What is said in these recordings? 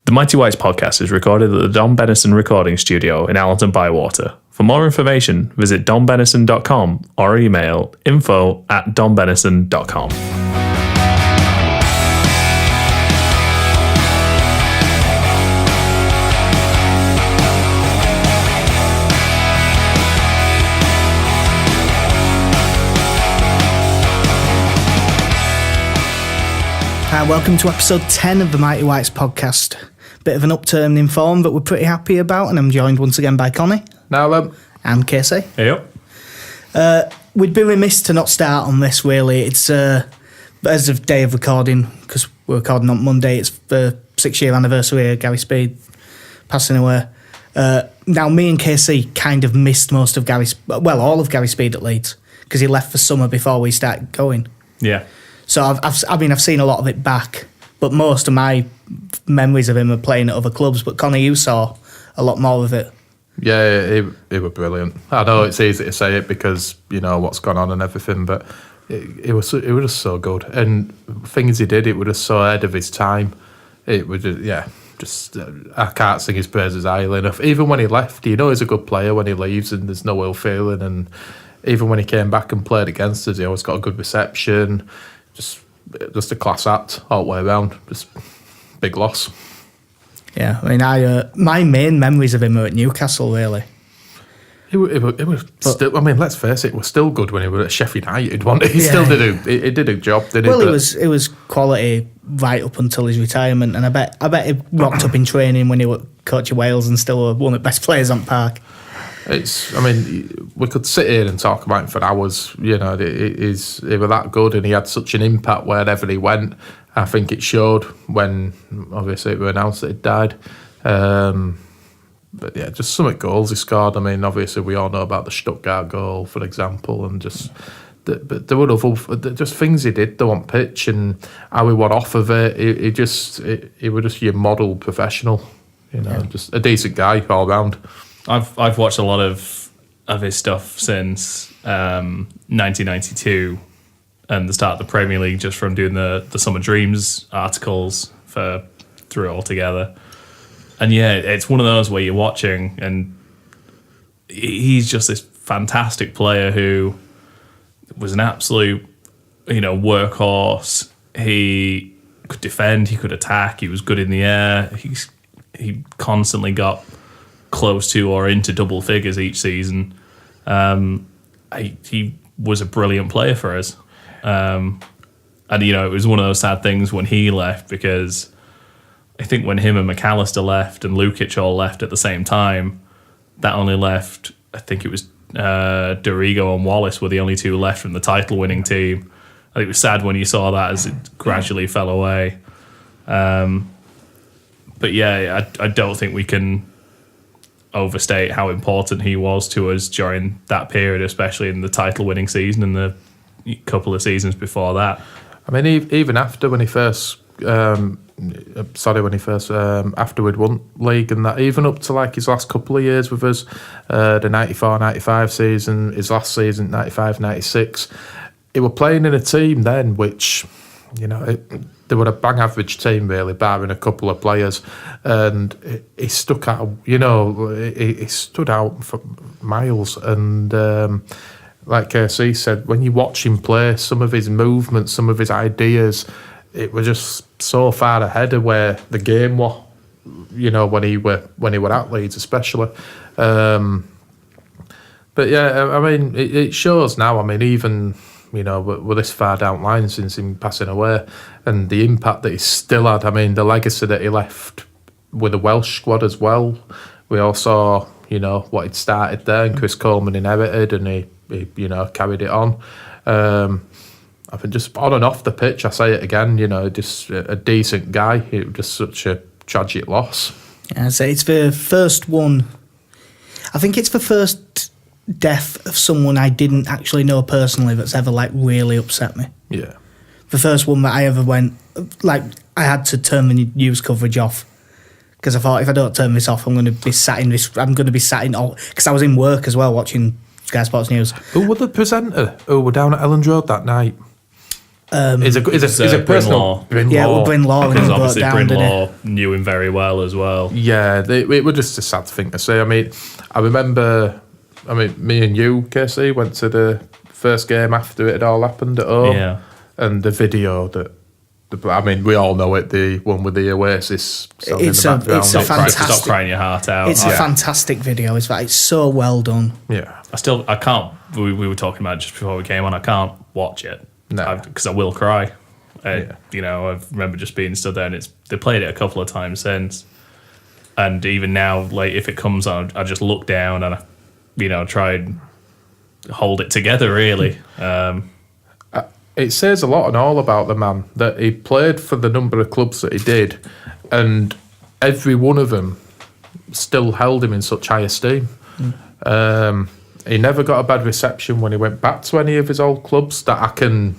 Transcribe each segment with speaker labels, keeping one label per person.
Speaker 1: The Mighty Whites podcast is recorded at the Don Bennison Recording Studio in Allerton Bywater. For more information, visit donbennison.com or email info@donbennison.com.
Speaker 2: Hi, welcome to episode 10 of the Mighty Whites podcast. Bit of an upturn in form that we're pretty happy about, and I'm joined once again by Connie.
Speaker 3: Now,
Speaker 2: and Casey.
Speaker 1: Hey up.
Speaker 2: We'd be remiss to not start on this, really. It's as of day of recording, because we're recording on Monday, it's the 6-year anniversary of Garry Speed passing away. Now, me and Casey kind of missed most of all of Garry Speed at Leeds, because he left for summer before we started going.
Speaker 1: Yeah.
Speaker 2: So I've seen a lot of it back, but most of my memories of him are playing at other clubs. But Connie, you saw a lot more of it.
Speaker 3: Yeah, he was brilliant. I know it's easy to say it because you know what's gone on and everything, but it was just so good. And things he did, it was just so ahead of his time. It was just I can't sing his praises highly enough. Even when he left, you know he's a good player when he leaves, and there's no ill feeling. And even when he came back and played against us, he always got a good reception. Just a class act all the way around. Just big loss.
Speaker 2: Yeah, I mean, my main memories of him are at Newcastle, really.
Speaker 3: It was still. I mean, let's face it, it was still good when he was at Sheffield United. Wasn't he? He still did a job. Didn't
Speaker 2: he? Well, it was quality right up until his retirement, and I bet he rocked up in training when he was coach of Wales and still one of the best players on park.
Speaker 3: I mean, we could sit here and talk about him for hours. You know, he was that good, and he had such an impact wherever he went. I think it showed when, obviously, it was announced that he died. But yeah, just some goals he scored. I mean, obviously, we all know about the Stuttgart goal, for example, and but there were just things he did though on pitch and how he went off of it. He was just your model professional. You know, just a decent guy all round.
Speaker 1: I've watched a lot of his stuff since 1992 and the start of the Premier League, just from doing the Summer Dreams articles through it all together. And yeah, it's one of those where you're watching and he's just this fantastic player who was an absolute, workhorse. He could defend, he could attack, he was good in the air. He constantly got close to or into double figures each season. He was a brilliant player for us. And, it was one of those sad things when he left, because I think when him and McAllister left and Lukic all left at the same time, that only left, I think it was Dorigo and Wallace were the only two left from the title-winning team. I think it was sad when you saw that as it gradually fell away. But yeah, I don't think we can overstate how important he was to us during that period, especially in the title-winning season and the couple of seasons before that.
Speaker 3: I mean, even after when he first, after we'd won league and that, even up to like his last couple of years with us, the 94-95 season, his last season, 95-96, he were playing in a team then which, they were a bang average team really, barring a couple of players, and he stuck out. He stood out for miles. And like KC said, when you watch him play, some of his movements, some of his ideas, it was just so far ahead of where the game was. When he were at Leeds, especially. But yeah, I mean, it shows now. I mean, even. We're this far down the line since him passing away, and the impact that he still had. I mean, the legacy that he left with the Welsh squad as well. We all saw, what he'd started there, and Chris Coleman inherited, and he carried it on. I think just on and off the pitch, I say it again, just a decent guy. It was just such a tragic loss.
Speaker 2: Yeah, so it's the first one. I think it's the first death of someone I didn't actually know personally that's ever really upset me.
Speaker 3: Yeah.
Speaker 2: The first one that I ever went, I had to turn the news coverage off, because I thought if I don't turn this off, I'm going to be sat in all, because I was in work as well watching Sky Sports News.
Speaker 3: Who were the presenter who were down at Elland Road that night? Is a personal
Speaker 1: Brynlaw.
Speaker 2: Yeah, well, Brynlaw
Speaker 1: Because
Speaker 2: and
Speaker 1: obviously
Speaker 2: down, didn't
Speaker 1: Brynlaw knew him very well as well.
Speaker 3: Yeah, it was just a sad thing to say. I mean, I remember, me and you, Casey, went to the first game after it had all happened at home.
Speaker 1: Yeah.
Speaker 3: And the video we all know it, the one with the Oasis song in the background.
Speaker 2: It's a fantastic.
Speaker 1: Stop crying your heart out.
Speaker 2: It's a fantastic video. It's so well done.
Speaker 3: Yeah.
Speaker 1: I can't. We were talking about it just before we came on. I can't watch it because I will cry. I remember just being stood there, and they played it a couple of times since, and even now, like if it comes on, I just look down and I try and hold it together. Really.
Speaker 3: It says a lot and all about the man that he played for the number of clubs that he did, and every one of them still held him in such high esteem. He never got a bad reception when he went back to any of his old clubs that I can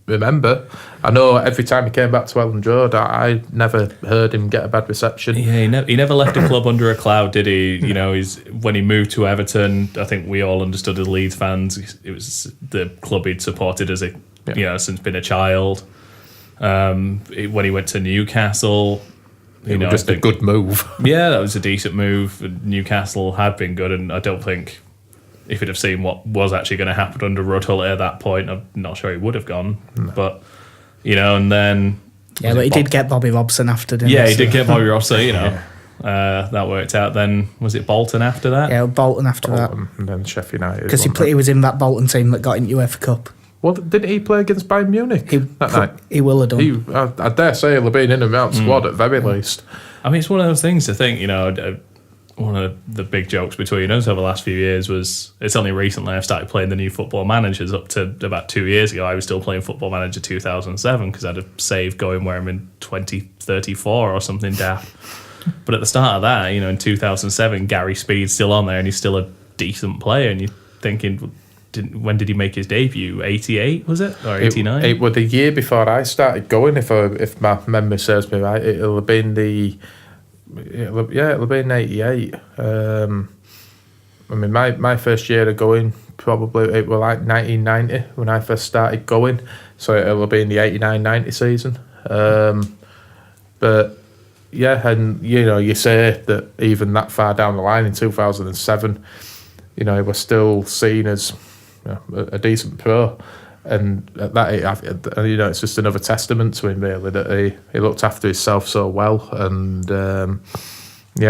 Speaker 3: remember. I know every time he came back to Elland Road, I never heard him get a bad reception.
Speaker 1: Yeah, he never left a club under a cloud, did he? When he moved to Everton, I think we all understood as Leeds fans, it was the club he'd supported as since been a child. When he went to Newcastle,
Speaker 3: it was just a good move.
Speaker 1: Yeah, that was a decent move. Newcastle had been good, and I don't think if he'd have seen what was actually going to happen under Rudhull at that point, I'm not sure he would have gone. No. But and then
Speaker 2: but he did get Bobby Robson after, didn't he?
Speaker 1: Yeah, he did get Bobby Robson. That worked out. Then was it Bolton after that?
Speaker 2: Yeah, Bolton after that,
Speaker 3: and then Sheffield United.
Speaker 2: Because he was in that Bolton team that got into UEFA Cup.
Speaker 3: Well, didn't he play against Bayern Munich that night?
Speaker 2: He will have done.
Speaker 3: I dare say he'll have been in and out squad at very least.
Speaker 1: I mean, it's one of those things to think, one of the big jokes between us over the last few years was it's only recently I've started playing the new Football Managers. Up to about 2 years ago, I was still playing Football Manager 2007 because I had a save going where I'm in 2034 or something daft. But at the start of that, in 2007, Garry Speed's still on there and he's still a decent player. And you're thinking, when did he make his debut? 88 was it, or 89?
Speaker 3: It was the year before I started going. If my memory serves me right, it'll have been it'll have been 88. My first year of going probably it was like 1990 when I first started going, so it'll have been the 89-90 season. But yeah, and you say that even that far down the line in 2007, he was still seen as a decent pro, and at that it's just another testament to him really that he looked after himself so well, and to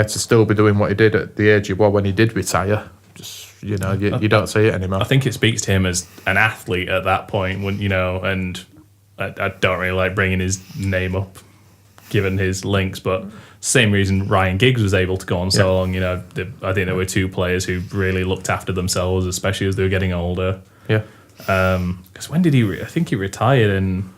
Speaker 3: still be doing what he did at the age he was when he did retire, just you don't see it anymore.
Speaker 1: I think it speaks to him as an athlete at that point when and I don't really like bringing his name up given his links, but same reason Ryan Giggs was able to go on so long. I think there were two players who really looked after themselves, especially as they were getting older.
Speaker 3: Yeah.
Speaker 1: Because when did he? I think he retired in.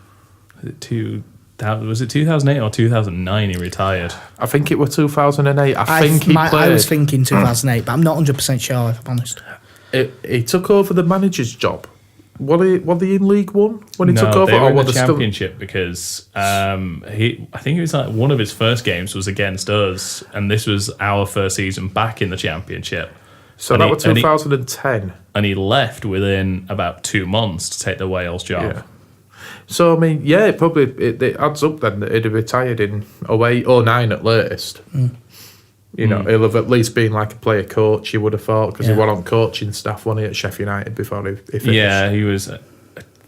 Speaker 1: Was it 2008 or 2009? He retired.
Speaker 3: I think it was 2008. I
Speaker 2: was thinking 2008, but I'm not 100% sure if I'm honest.
Speaker 3: He took over the manager's job. Was he in League One when he took over?
Speaker 1: They were in
Speaker 3: or
Speaker 1: the Championship because I think it was like one of his first games was against us, and this was our first season back in the Championship.
Speaker 3: So that was 2010.
Speaker 1: And he left within about 2 months to take the Wales job.
Speaker 3: Yeah. So, it probably it adds up then that he'd have retired in 08 or 09 at latest. He'll have at least been like a player coach, you would have thought, because he was on coaching staff, wasn't he, at Sheffield United before he finished?
Speaker 1: Yeah, he was. I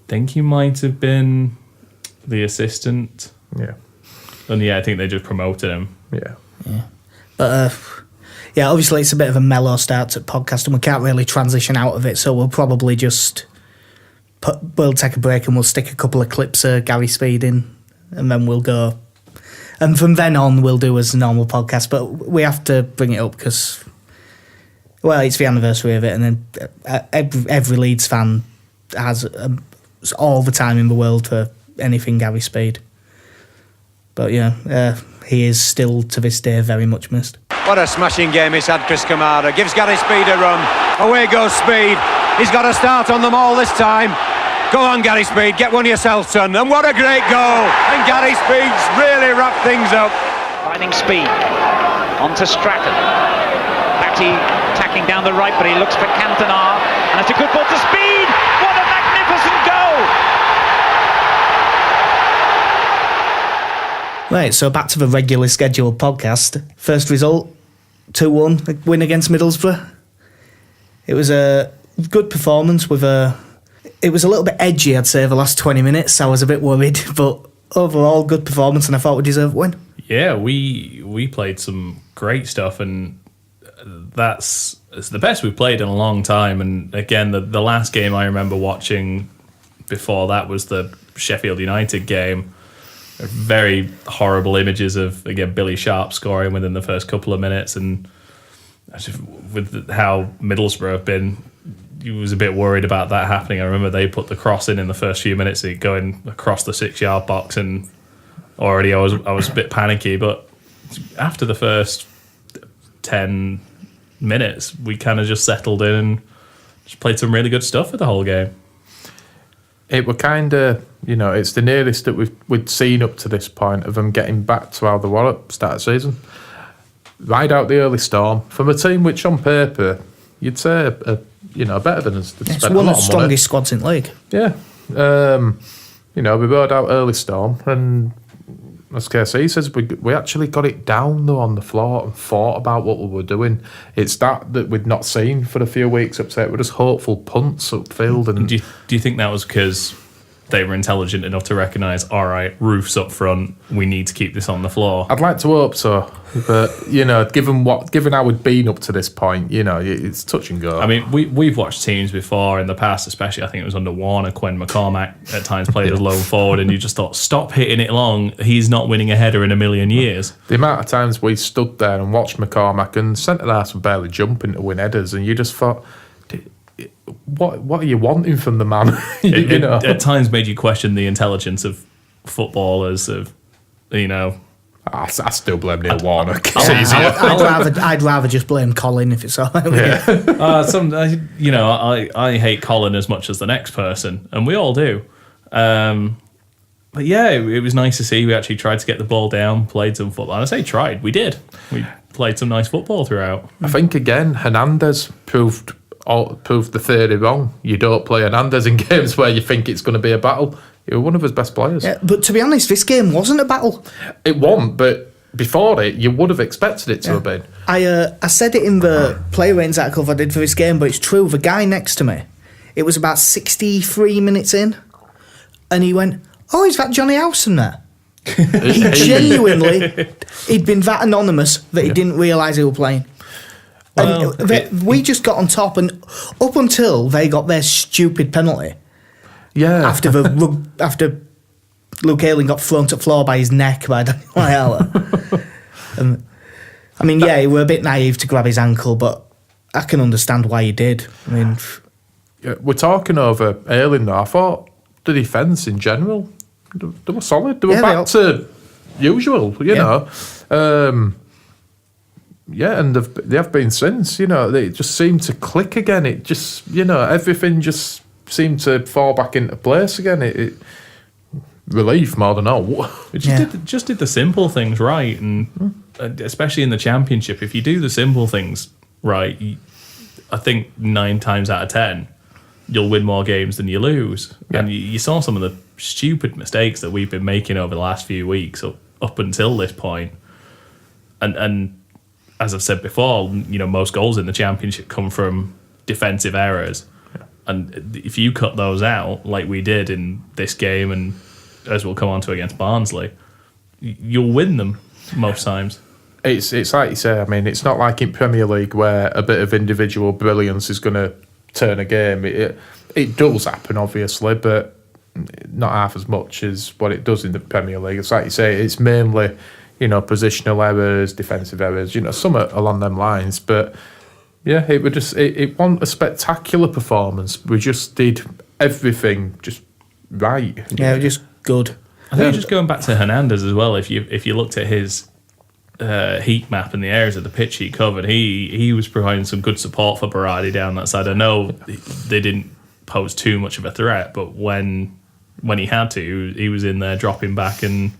Speaker 1: think he might have been the assistant.
Speaker 3: Yeah.
Speaker 1: And I think they just promoted him.
Speaker 3: Yeah.
Speaker 2: Yeah. But, obviously it's a bit of a mellow start to the podcast and we can't really transition out of it, so we'll probably just we'll take a break and we'll stick a couple of clips of Garry Speed in and then we'll go. And from then on, we'll do as a normal podcast, but we have to bring it up because, it's the anniversary of it, and then every Leeds fan has all the time in the world for anything Garry Speed. But he is still to this day very much missed.
Speaker 4: What a smashing game he's had, Chris Kamara. Gives Garry Speed a run. Away goes Speed. He's got a start on them all this time. Go on, Garry Speed, get one yourself, son. And what a great goal. And Garry Speed's really wrapped things up.
Speaker 5: Finding Speed. On to Stratton. Batty tacking down the right, but he looks for Cantona. And it's a good ball to Speed. What a magnificent goal.
Speaker 2: Right, so back to the regularly scheduled podcast. First result, 2-1 win against Middlesbrough. It was a good performance it was a little bit edgy, I'd say, the last 20 minutes. I was a bit worried, but overall good performance, and I thought we deserved a win.
Speaker 1: Yeah, we played some great stuff, and it's the best we've played in a long time. And again, the last game I remember watching before that was the Sheffield United game. Very horrible images of, again, Billy Sharp scoring within the first couple of minutes, and with how Middlesbrough have been, he was a bit worried about that happening. I remember they put the cross in the first few minutes, going across the 6-yard box, and already I was a bit panicky. But after the first 10 minutes, we kind of just settled in and just played some really good stuff for the whole game.
Speaker 3: It were kind of, it's the nearest that we'd seen up to this point of them getting back to how they were at the start of the season. Ride out the early storm from a team which, on paper, you'd say, better than us.
Speaker 2: It's one of the strongest squads in the league.
Speaker 3: Yeah. We rode out early storm, and as KC says, we actually got it down, though, on the floor and thought about what we were doing. It's that we'd not seen for a few weeks up there. We're just hopeful punts upfield. And
Speaker 1: do you think that was because they were intelligent enough to recognise, all right, roof's up front, we need to keep this on the floor?
Speaker 3: I'd like to hope so, but given how we'd been up to this point, it's touch and go.
Speaker 1: I mean, we've watched teams before in the past, especially I think it was under Warner, Quinn McCormack at times played as lone forward, and you just thought, stop hitting it long, he's not winning a header in a million years.
Speaker 3: The amount of times we stood there and watched McCormack, and centre-halves were barely jumping to win headers, and you just thought, what are you wanting from the man?
Speaker 1: It at times made you question the intelligence of footballers.
Speaker 3: I still blame Neil Warner.
Speaker 2: I'd rather just blame Colin if it's all right.
Speaker 1: Yeah. I hate Colin as much as the next person, and we all do. But yeah, it was nice to see we actually tried to get the ball down, played some football. And I say tried, we did. We played some nice football throughout.
Speaker 3: I think again, Hernandez proved the theory wrong. You don't play Hernandez in games where you think it's going to be a battle. He was one of his best players.
Speaker 2: Yeah, but to be honest, this game wasn't a battle.
Speaker 3: It wasn't, but before it, you would have expected it to have been.
Speaker 2: I said it in the player ratings article I did for this game, but it's true. The guy next to me, it was about 63 minutes in, and he went, "Oh, is that Johnny Howson there?" He genuinely, he'd been that anonymous that he didn't realise he was playing.
Speaker 1: Well,
Speaker 2: we just got on top, and up until they got their stupid penalty.
Speaker 3: Yeah.
Speaker 2: After Luke Ayling got thrown to the floor by his neck by Daniel Ayala. He were a bit naive to grab his ankle, but I can understand why he did. I mean,
Speaker 3: we're talking over Ayling though. I thought the defence in general, they were solid. They were back to usual, you know. And they have been since, they just seem to click again. It just, everything just seemed to fall back into place again. It relief more than all.
Speaker 1: It just did the simple things right, and especially in the Championship, if you do the simple things right, I think 9 times out of 10, you'll win more games than you lose. Yeah. And you saw some of the stupid mistakes that we've been making over the last few weeks up until this point. And as I've said before, most goals in the Championship come from defensive errors. Yeah. And if you cut those out, like we did in this game, and as we'll come on to against Barnsley, you'll win them most times.
Speaker 3: It's like you say, it's not like in Premier League where a bit of individual brilliance is going to turn a game. It does happen, obviously, but not half as much as what it does in the Premier League. It's like you say, it's mainly, positional errors, defensive errors, some along them lines. But yeah, it wasn't a spectacular performance. We just did everything just right.
Speaker 2: Yeah, just good.
Speaker 1: I think just going back to Hernandez as well, if you looked at his heat map and the areas of the pitch he covered, he was providing some good support for Berardi down that side. I know they didn't pose too much of a threat, but when he had to, he was in there dropping back and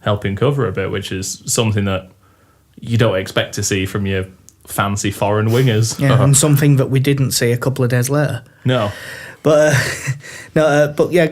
Speaker 1: helping cover a bit, which is something that you don't expect to see from your fancy foreign wingers.
Speaker 2: Yeah, and something that we didn't see a couple of days later.
Speaker 1: No.
Speaker 2: But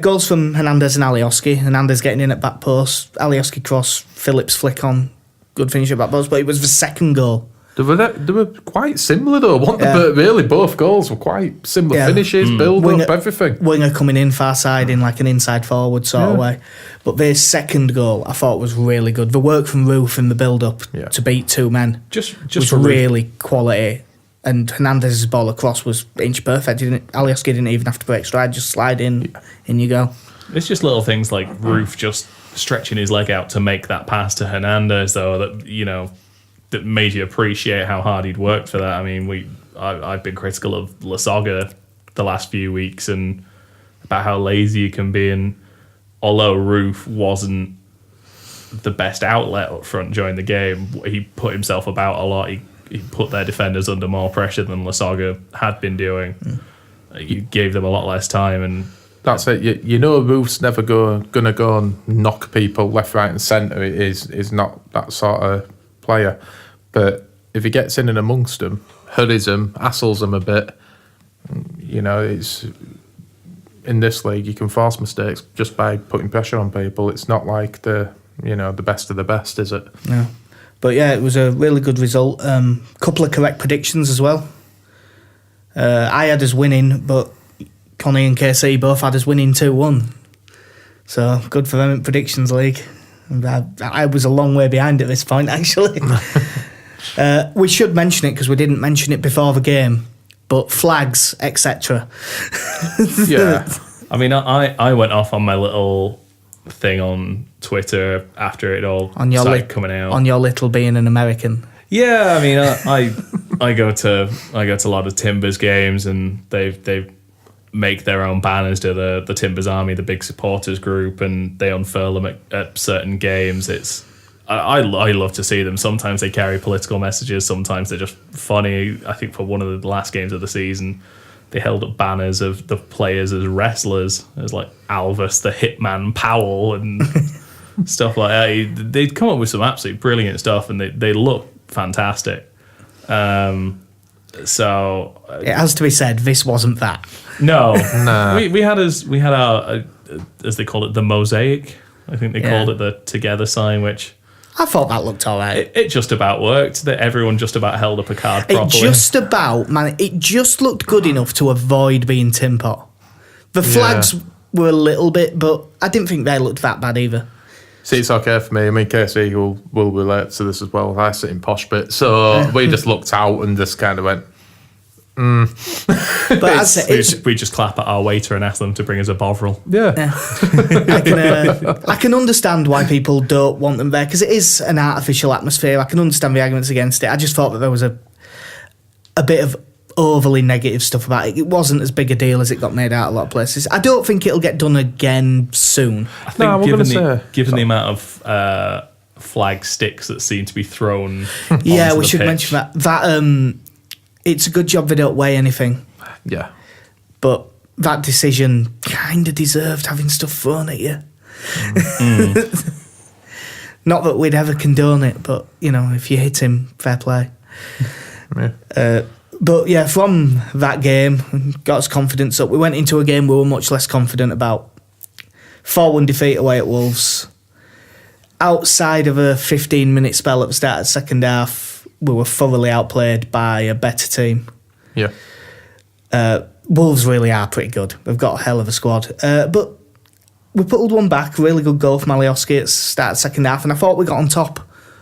Speaker 2: goals from Hernandez and Alioski. Hernandez getting in at back post, Alioski cross, Phillips flick on, good finish at back post. But it was the second goal.
Speaker 3: They were quite similar though, weren't they? But really, both goals were quite similar finishes, build-up, everything.
Speaker 2: Winger coming in far side in like an inside forward sort of way. But their second goal, I thought was really good. The work from Roof in the build-up to beat two men
Speaker 1: just
Speaker 2: was really quality. And Hernandez's ball across was inch perfect. Alioski didn't even have to break stride, just slide in you go.
Speaker 1: It's just little things like Roof just stretching his leg out to make that pass to Hernandez, though, that made you appreciate how hard he'd worked for that. I mean, I've been critical of Lasogga the last few weeks and about how lazy he can be. And although Roof wasn't the best outlet up front during the game, he put himself about a lot. He put their defenders under more pressure than Lasogga had been doing. You gave them a lot less time, and
Speaker 3: that's it. You know, Roof's never gonna go and knock people left, right, and centre. It is not that sort of player. But if he gets in and amongst them, hurries them, hassles them a bit, it's in this league you can force mistakes just by putting pressure on people. It's not like the best of the best, is it?
Speaker 2: No. But yeah, it was a really good result. Couple of correct predictions as well. I had us winning, but Connie and KC both had us winning 2-1. So good for them in predictions league. I was a long way behind at this point, actually. We should mention it because we didn't mention it before the game. But flags, etc.
Speaker 3: Yeah.
Speaker 1: I mean, I went off on my little thing on Twitter after it all started coming out.
Speaker 2: On your little being an American.
Speaker 1: Yeah, I mean, I go to a lot of Timbers games, and they make their own banners to the Timbers Army, the big supporters group, and they unfurl them at certain games. I love to see them. Sometimes they carry political messages, sometimes they're just funny. I think for one of the last games of the season, they held up banners of the players as wrestlers, as like Alvis, the Hitman Powell, and stuff like that. They'd come up with some absolutely brilliant stuff, and they look fantastic. So
Speaker 2: it has to be said, this wasn't that.
Speaker 1: No. We had our as they called it, the mosaic. I think they called it the together sign, which
Speaker 2: I thought that looked all right.
Speaker 1: It just about worked. That everyone just about held up a card properly.
Speaker 2: It just looked good enough to avoid being tin pot. The flags were a little bit, but I didn't think they looked that bad either.
Speaker 3: See, it's okay for me. I mean, KC will relate to this as well. I sit in posh bit, so we just looked out and just kind of went,
Speaker 2: But
Speaker 1: we just clap at our waiter and ask them to bring us a Bovril.
Speaker 3: Yeah.
Speaker 2: I can understand why people don't want them there, because it is an artificial atmosphere. I can understand the arguments against it. I just thought that there was a bit of overly negative stuff about it. It wasn't as big a deal as it got made out a lot of places. I don't think it'll get done again soon.
Speaker 1: I think given the amount of flag sticks that seem to be thrown
Speaker 2: we should mention that it's a good job they don't weigh anything.
Speaker 3: Yeah.
Speaker 2: But that decision kind of deserved having stuff thrown at you. Not that we'd ever condone it, but, if you hit him, fair play.
Speaker 3: Yeah.
Speaker 2: But yeah, from that game, got us confidence up. We went into a game we were much less confident about. 4-1 defeat away at Wolves. Outside of a 15-minute spell at the start of the second half, we were thoroughly outplayed by a better team.
Speaker 3: Yeah.
Speaker 2: Wolves really are pretty good. They've got a hell of a squad. But we pulled one back, really good goal from Alioski at the start of the second half, and I thought we got on top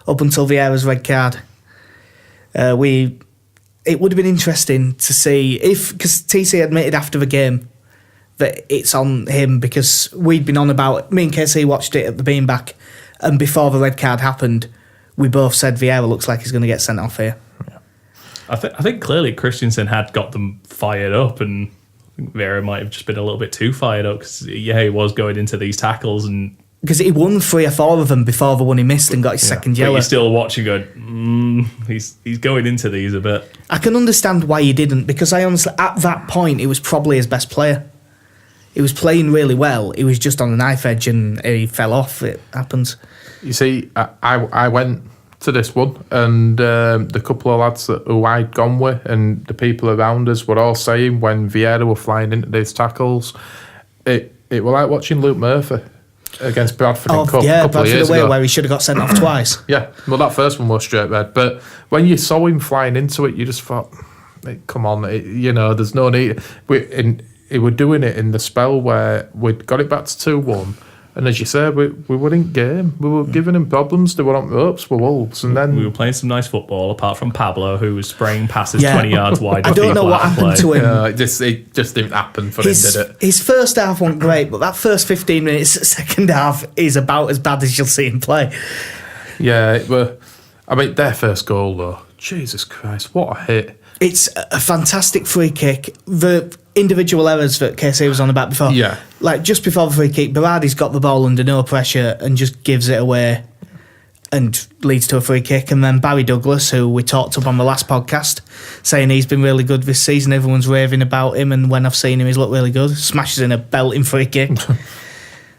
Speaker 2: up until Vieira's red card. It would have been interesting to see because TC admitted after the game that it's on him, because we'd been on about, me and KC watched it at the Beanback, and before the red card happened, we both said Vieira looks like he's going to get sent off here.
Speaker 3: Yeah.
Speaker 1: I think clearly Christensen had got them fired up, and I think Vieira might have just been a little bit too fired up because he was going into these tackles, and
Speaker 2: because he won 3 or 4 of them before the one he missed and got his second yellow.
Speaker 1: But you're still watching going, he's going into these a bit.
Speaker 2: I can understand why he didn't, because I honestly, at that point, he was probably his best player. He was playing really well. He was just on the knife edge and he fell off. It happens.
Speaker 3: You see, I went to this one, and the couple of lads who I'd gone with and the people around us were all saying when Vieira were flying into these tackles, it were like watching Luke Murphy against Bradford in Cup a couple
Speaker 2: Bradford
Speaker 3: of years
Speaker 2: away
Speaker 3: ago.
Speaker 2: where he should have got sent off twice.
Speaker 3: Yeah, well, that first one was straight red, but when you saw him flying into it, you just thought, come on, there's no need. He were doing it in the spell where we'd got it back to 2-1. And as you said, we were in game. We were giving him problems. They were on ropes with Wolves. And then
Speaker 1: we were playing some nice football, apart from Pablo, who was spraying passes 20 yards wide.
Speaker 2: I don't know what happened to him.
Speaker 3: it just didn't happen for him, did it?
Speaker 2: His first half went great, but that first 15 minutes, second half, is about as bad as you'll see him play.
Speaker 3: Yeah, their first goal, though, Jesus Christ, what a hit.
Speaker 2: It's a fantastic free kick. The individual errors that KC was on about before.
Speaker 3: Yeah.
Speaker 2: Like, just before the free kick, Berardi's got the ball under no pressure and just gives it away and leads to a free kick. And then Barry Douglas, who we talked up on the last podcast, saying he's been really good this season. Everyone's raving about him, and when I've seen him, he's looked really good. Smashes in a belting free kick.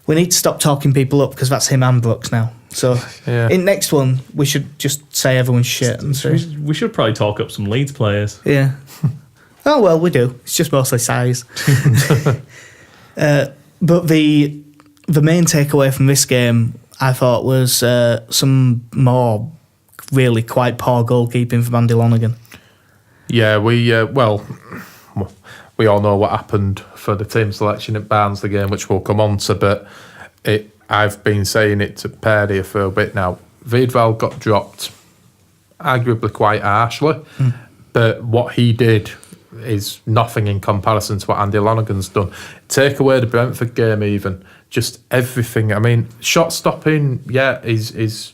Speaker 2: We need to stop talking people up, because that's him and Brooks now. So, in next one, we should just say everyone's shit. And
Speaker 1: we should probably talk up some Leeds players.
Speaker 2: Yeah. Oh, well, we do. It's just mostly size. But the main takeaway from this game, I thought, was some more really quite poor goalkeeping from Andy Lonergan.
Speaker 3: Yeah, we all know what happened for the team selection at Barnsley game, which we'll come on to, but I've been saying it to Perry for a bit now. Wiedwald got dropped, arguably quite harshly, but what he did is nothing in comparison to what Andy Lonergan's done. Take away the Brentford game, even just everything. I mean, shot stopping, he's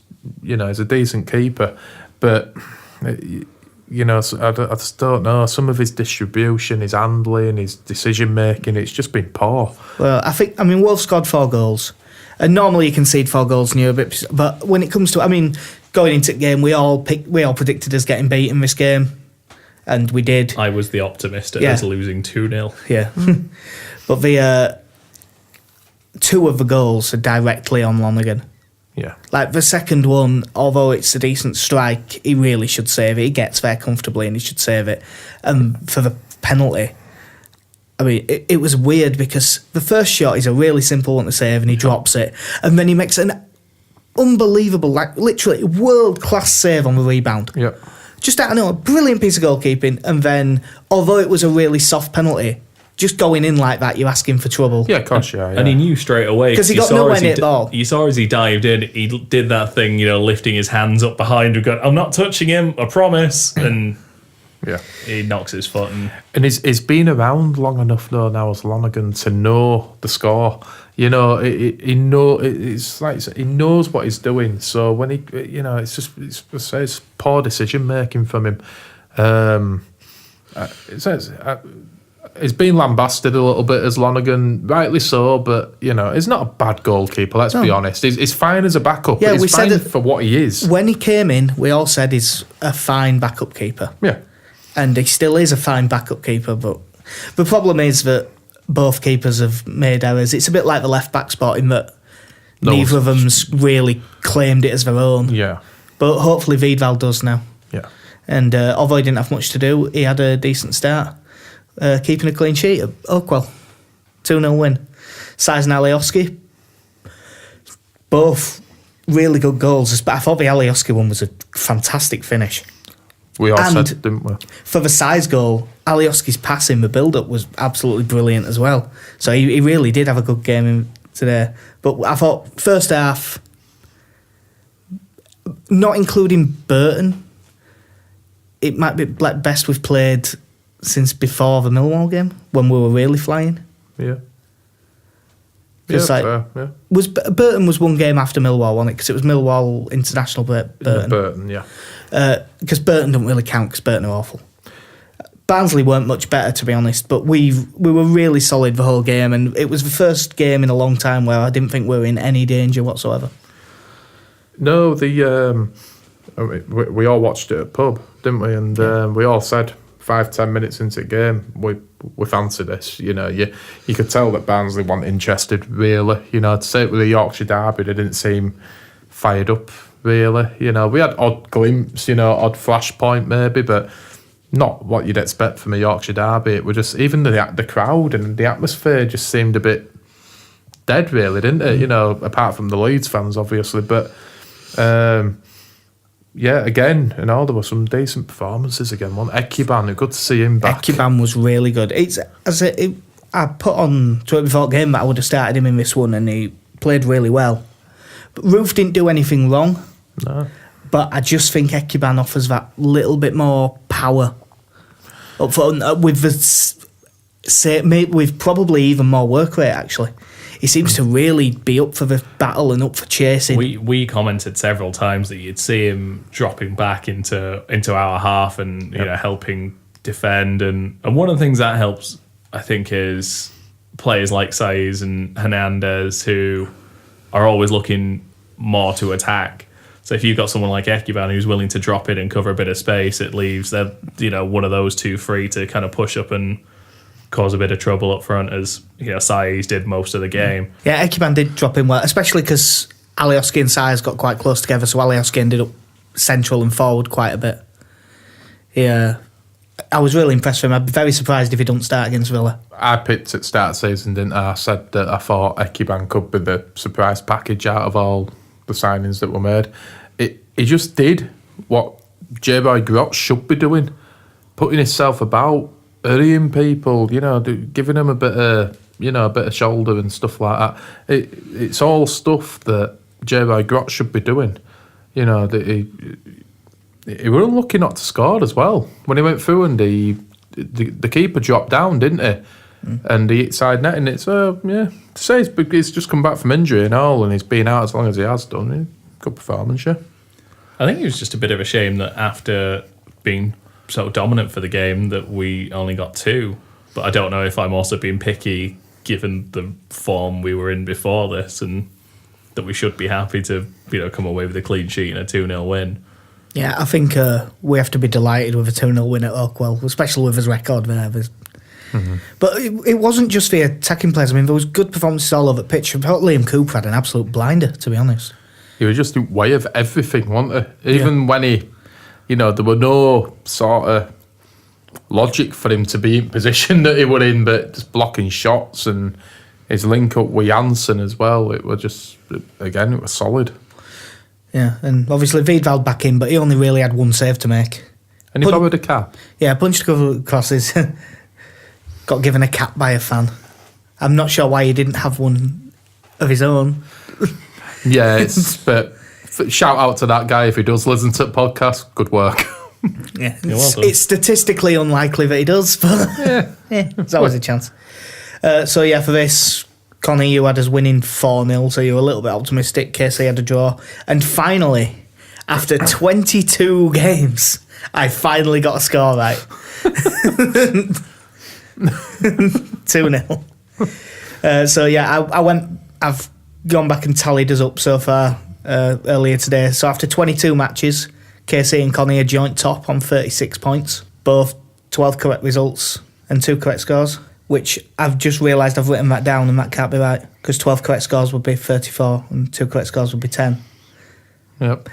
Speaker 3: a decent keeper, but I just don't know. Some of his distribution, his handling, his decision making, it's just been poor.
Speaker 2: Well, Wolves scored 4 goals, and normally you concede 4 goals and you're a bit. But when it comes to, going into the game, we all predicted us getting beaten this game. And we did.
Speaker 1: I was the optimist at us losing 2-0.
Speaker 2: Yeah. But the 2 of the goals are directly on Lonergan.
Speaker 3: Yeah. Like
Speaker 2: the second one, although it's a decent strike, he really should save it. He gets there comfortably and he should save it. And for the penalty, it was weird because the first shot is a really simple one to save and he drops it. And then he makes an unbelievable, literally world-class save on the rebound.
Speaker 3: Yeah.
Speaker 2: Just out of nowhere, brilliant piece of goalkeeping. And then, although it was a really soft penalty, just going in like that, you're asking for trouble.
Speaker 3: Yeah, of course, yeah.
Speaker 1: And he knew straight away.
Speaker 2: Because he got nowhere near the ball.
Speaker 1: You saw as he dived in, he did that thing, lifting his hands up behind him, going, I'm not touching him, I promise. And he knocks his foot.
Speaker 3: And he's been around long enough, though, now as Lonergan to know the score. He knows what he's doing. So when it's poor decision making from him. He's been lambasted a little bit as Lonergan, rightly so, but he's not a bad goalkeeper. Let's be honest. He's fine as a backup. Yeah, he's fine for what he is.
Speaker 2: When he came in, we all said he's a fine backup keeper.
Speaker 3: Yeah,
Speaker 2: and he still is a fine backup keeper. But the problem is that both keepers have made errors. It's a bit like the left back spot in that neither of them's really claimed it as their own.
Speaker 3: Yeah,
Speaker 2: but hopefully Wiedwald does now.
Speaker 3: Yeah,
Speaker 2: and although he didn't have much to do, he had a decent start. Keeping a clean sheet at Oakwell. 2-0 win. Size and Alioski, both really good goals. But I thought the Alioski one was a fantastic finish.
Speaker 3: We all said, didn't we?
Speaker 2: For the size goal, Alioski's passing, the build-up was absolutely brilliant as well. So he really did have a good game today. But I thought first half, not including Burton, it might be best we've played since before the Millwall game, when we were really flying.
Speaker 3: Yeah.
Speaker 2: Burton was one game after Millwall, wasn't it? Because it was Millwall International Burton.
Speaker 3: Burton, yeah.
Speaker 2: Because Burton don't really count because Burton are awful. Barnsley weren't much better, to be honest, but we were really solid the whole game, and it was the first game in a long time where I didn't think we were in any danger whatsoever.
Speaker 3: No, we all watched it at pub, didn't we? And we all said 5-10 minutes into the game, we fancy this. You could tell that Barnsley weren't interested, really. To say it with the Yorkshire derby, they didn't seem fired up really. You know, we had odd glimpse, you know, odd flashpoint maybe, but not what you'd expect from a Yorkshire derby. It was just, even the crowd and the atmosphere just seemed a bit dead, really, didn't it? You know, apart from the Leeds fans, obviously. But, yeah, again, and all there were some decent performances again. Ekuban, good to see him back.
Speaker 2: Ekuban was really good. I put on Twitter before the game that I would have started him in this one, and he played really well. But Roof didn't do anything wrong.
Speaker 3: No.
Speaker 2: But I just think Ekuban offers that little bit more power up front with probably even more work rate, actually. He seems to really be up for the battle and up for chasing.
Speaker 1: We commented several times that you'd see him dropping back into our half and you know, helping defend, and one of the things that helps, I think, is players like Saiz and Hernandez, who are always looking more to attack. So if you've got someone like Ekuban who's willing to drop in and cover a bit of space, it leaves one of those two free to kind of push up and cause a bit of trouble up front, as Saiz did most of the game.
Speaker 2: Yeah, Ekuban did drop in well, especially because Alioski and Saiz got quite close together, so Alioski ended up central and forward quite a bit. Yeah, I was really impressed with him. I'd be very surprised if he don't start against Villa. I
Speaker 3: picked at start of season, didn't I? I said that I thought Ekuban could be the surprise package out of all the signings that were made. He just did what J-Boy Grotch should be doing, putting himself about, hurrying people, giving them a bit of shoulder and stuff like that. It's all stuff that J-Boy Grotch should be doing. He were unlucky not to score as well when he went through, and the keeper dropped down, didn't he? And he hit side netting it. So to say he's just come back from injury and all, and he's been out as long as he has done. Good performance, yeah.
Speaker 1: I think it was just a bit of a shame that after being so dominant for the game that we only got 2. But I don't know if I'm also being picky given the form we were in before this, and that we should be happy to come away with a clean sheet and a 2-0 win.
Speaker 2: Yeah, I think we have to be delighted with a 2-0 win at Oakwell, especially with his record there. Mm-hmm. But it wasn't just the attacking players. I mean, there was good performances all over the pitch. I thought Liam Cooper had an absolute blinder, to be honest.
Speaker 3: He was just way of everything, wasn't he? Even when he, there were no sort of logic for him to be in position that he were in, but just blocking shots and his link up with Janssen as well. It was solid.
Speaker 2: Yeah, and obviously Wiedwald back in, but he only really had one save to make.
Speaker 3: And he borrowed a cap.
Speaker 2: Yeah, punched a couple of crosses. Got given a cap by a fan. I'm not sure why he didn't have one of his own.
Speaker 3: Yeah, but shout out to that guy if he does listen to the podcast. Good work.
Speaker 2: Yeah, it's statistically unlikely that he does, but there's always a chance. So yeah, for this, Connie, you had us winning 4-0, so you were a little bit optimistic. KC had a draw. And finally, after 22 games, I finally got a score right. 2-0. So yeah, I've gone back and tallied us up so far earlier today. So after 22 matches, KC and Connie are joint top on 36 points. Both 12 correct results and 2 correct scores, which I've just realised I've written that down, and that can't be right, because 12 correct scores would be 34 and 2 correct scores would be 10.
Speaker 3: Yep.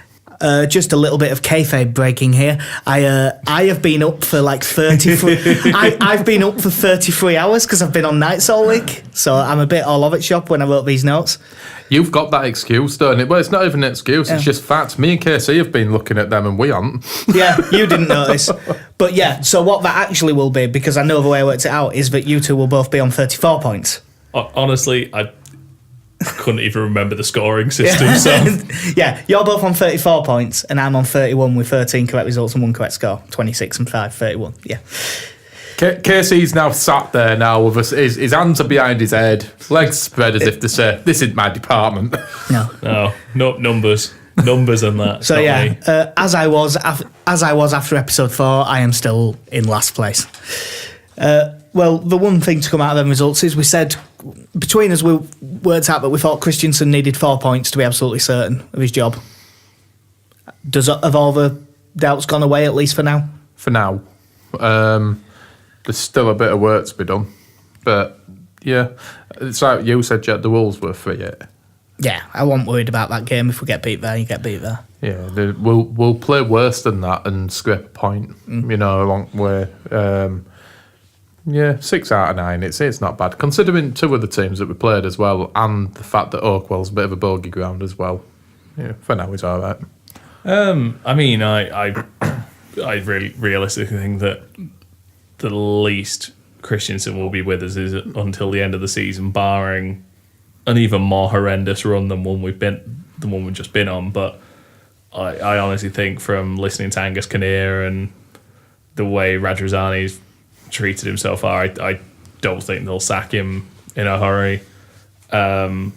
Speaker 2: Just a little bit of kayfabe breaking here. I have been up for like 33. I've been up for 33 hours because I've been on nights all week. So I'm a bit all over the shop when I wrote these notes.
Speaker 3: You've got that excuse, don't it? Well, it's not even an excuse. It's just fact. Me and KC have been looking at them and we aren't.
Speaker 2: Yeah, you didn't notice. But yeah, so what that actually will be, because I know the way I worked it out, is that you two will both be on 34 points.
Speaker 1: Honestly, I couldn't even remember the scoring system. So
Speaker 2: yeah, you're both on 34 points and I'm on 31 with 13 correct results and 1 correct score. 26 and 5, 31. Yeah.
Speaker 3: Casey's now sat there now with us. His hands are behind his head, legs spread as if to say, "This isn't my department."
Speaker 2: No,
Speaker 1: numbers and that.
Speaker 2: So yeah, as I was after episode 4, I am still in last place. Well, the one thing to come out of them results is we said between us we worked out that we thought Christensen needed 4 points to be absolutely certain of his job. Have all the doubts gone away, at least for now?
Speaker 3: For now. There's still a bit of work to be done. But, yeah, it's like you said, Jet, the Wolves were free yet.
Speaker 2: Yeah, I wasn't worried about that game. If we get beat there, you get beat there.
Speaker 3: Yeah, we'll play worse than that and scrape a point. Along the way. 6 out of 9. It's not bad considering 2 of the teams that we played as well, and the fact that Oakwell's a bit of a bogey ground as well. Yeah, for now it's all right.
Speaker 1: I really realistically think that the least Christensen will be with us is until the end of the season, barring an even more horrendous run than one we've just been on. But I honestly think, from listening to Angus Kinnear and the way Radrizzani's treated him so far, I don't think they'll sack him in a hurry. And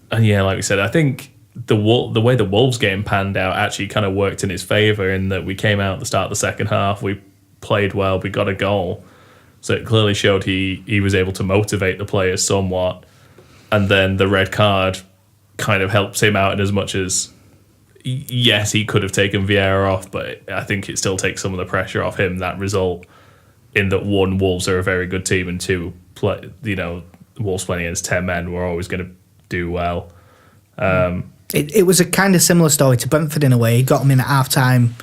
Speaker 1: like we said, I think the way the Wolves game panned out actually kind of worked in his favour, in that we came out at the start of the second half, we played well, we got a goal. So it clearly showed he was able to motivate the players somewhat. And then the red card kind of helps him out in as much as, yes, he could have taken Vieira off, but I think it still takes some of the pressure off him, that result, in that, 1, Wolves are a very good team, and 2, Wolves playing against 10 men, we're always going to do well.
Speaker 2: It was a kind of similar story to Brentford in a way. He got them in at half-time,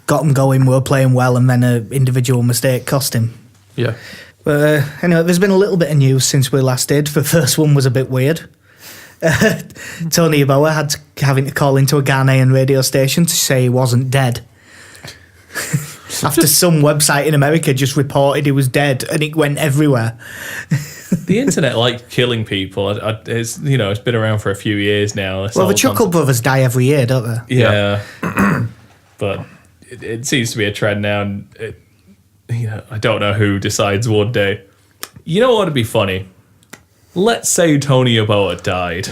Speaker 2: got them going, we were playing well, and then an individual mistake cost him.
Speaker 3: Yeah.
Speaker 2: But anyway, there's been a little bit of news since we last did. The first one was a bit weird. Tony Yeboah having to call into a Ghanaian radio station to say he wasn't dead. After some website in America just reported he was dead, and it went everywhere.
Speaker 1: The internet like killing people. It's been around for a few years now.
Speaker 2: Well, the Chuckle Brothers die every year, don't they?
Speaker 1: Yeah. But it seems to be a trend now, and I don't know who decides one day. You know what would be funny? Let's say Tony Yeboah died.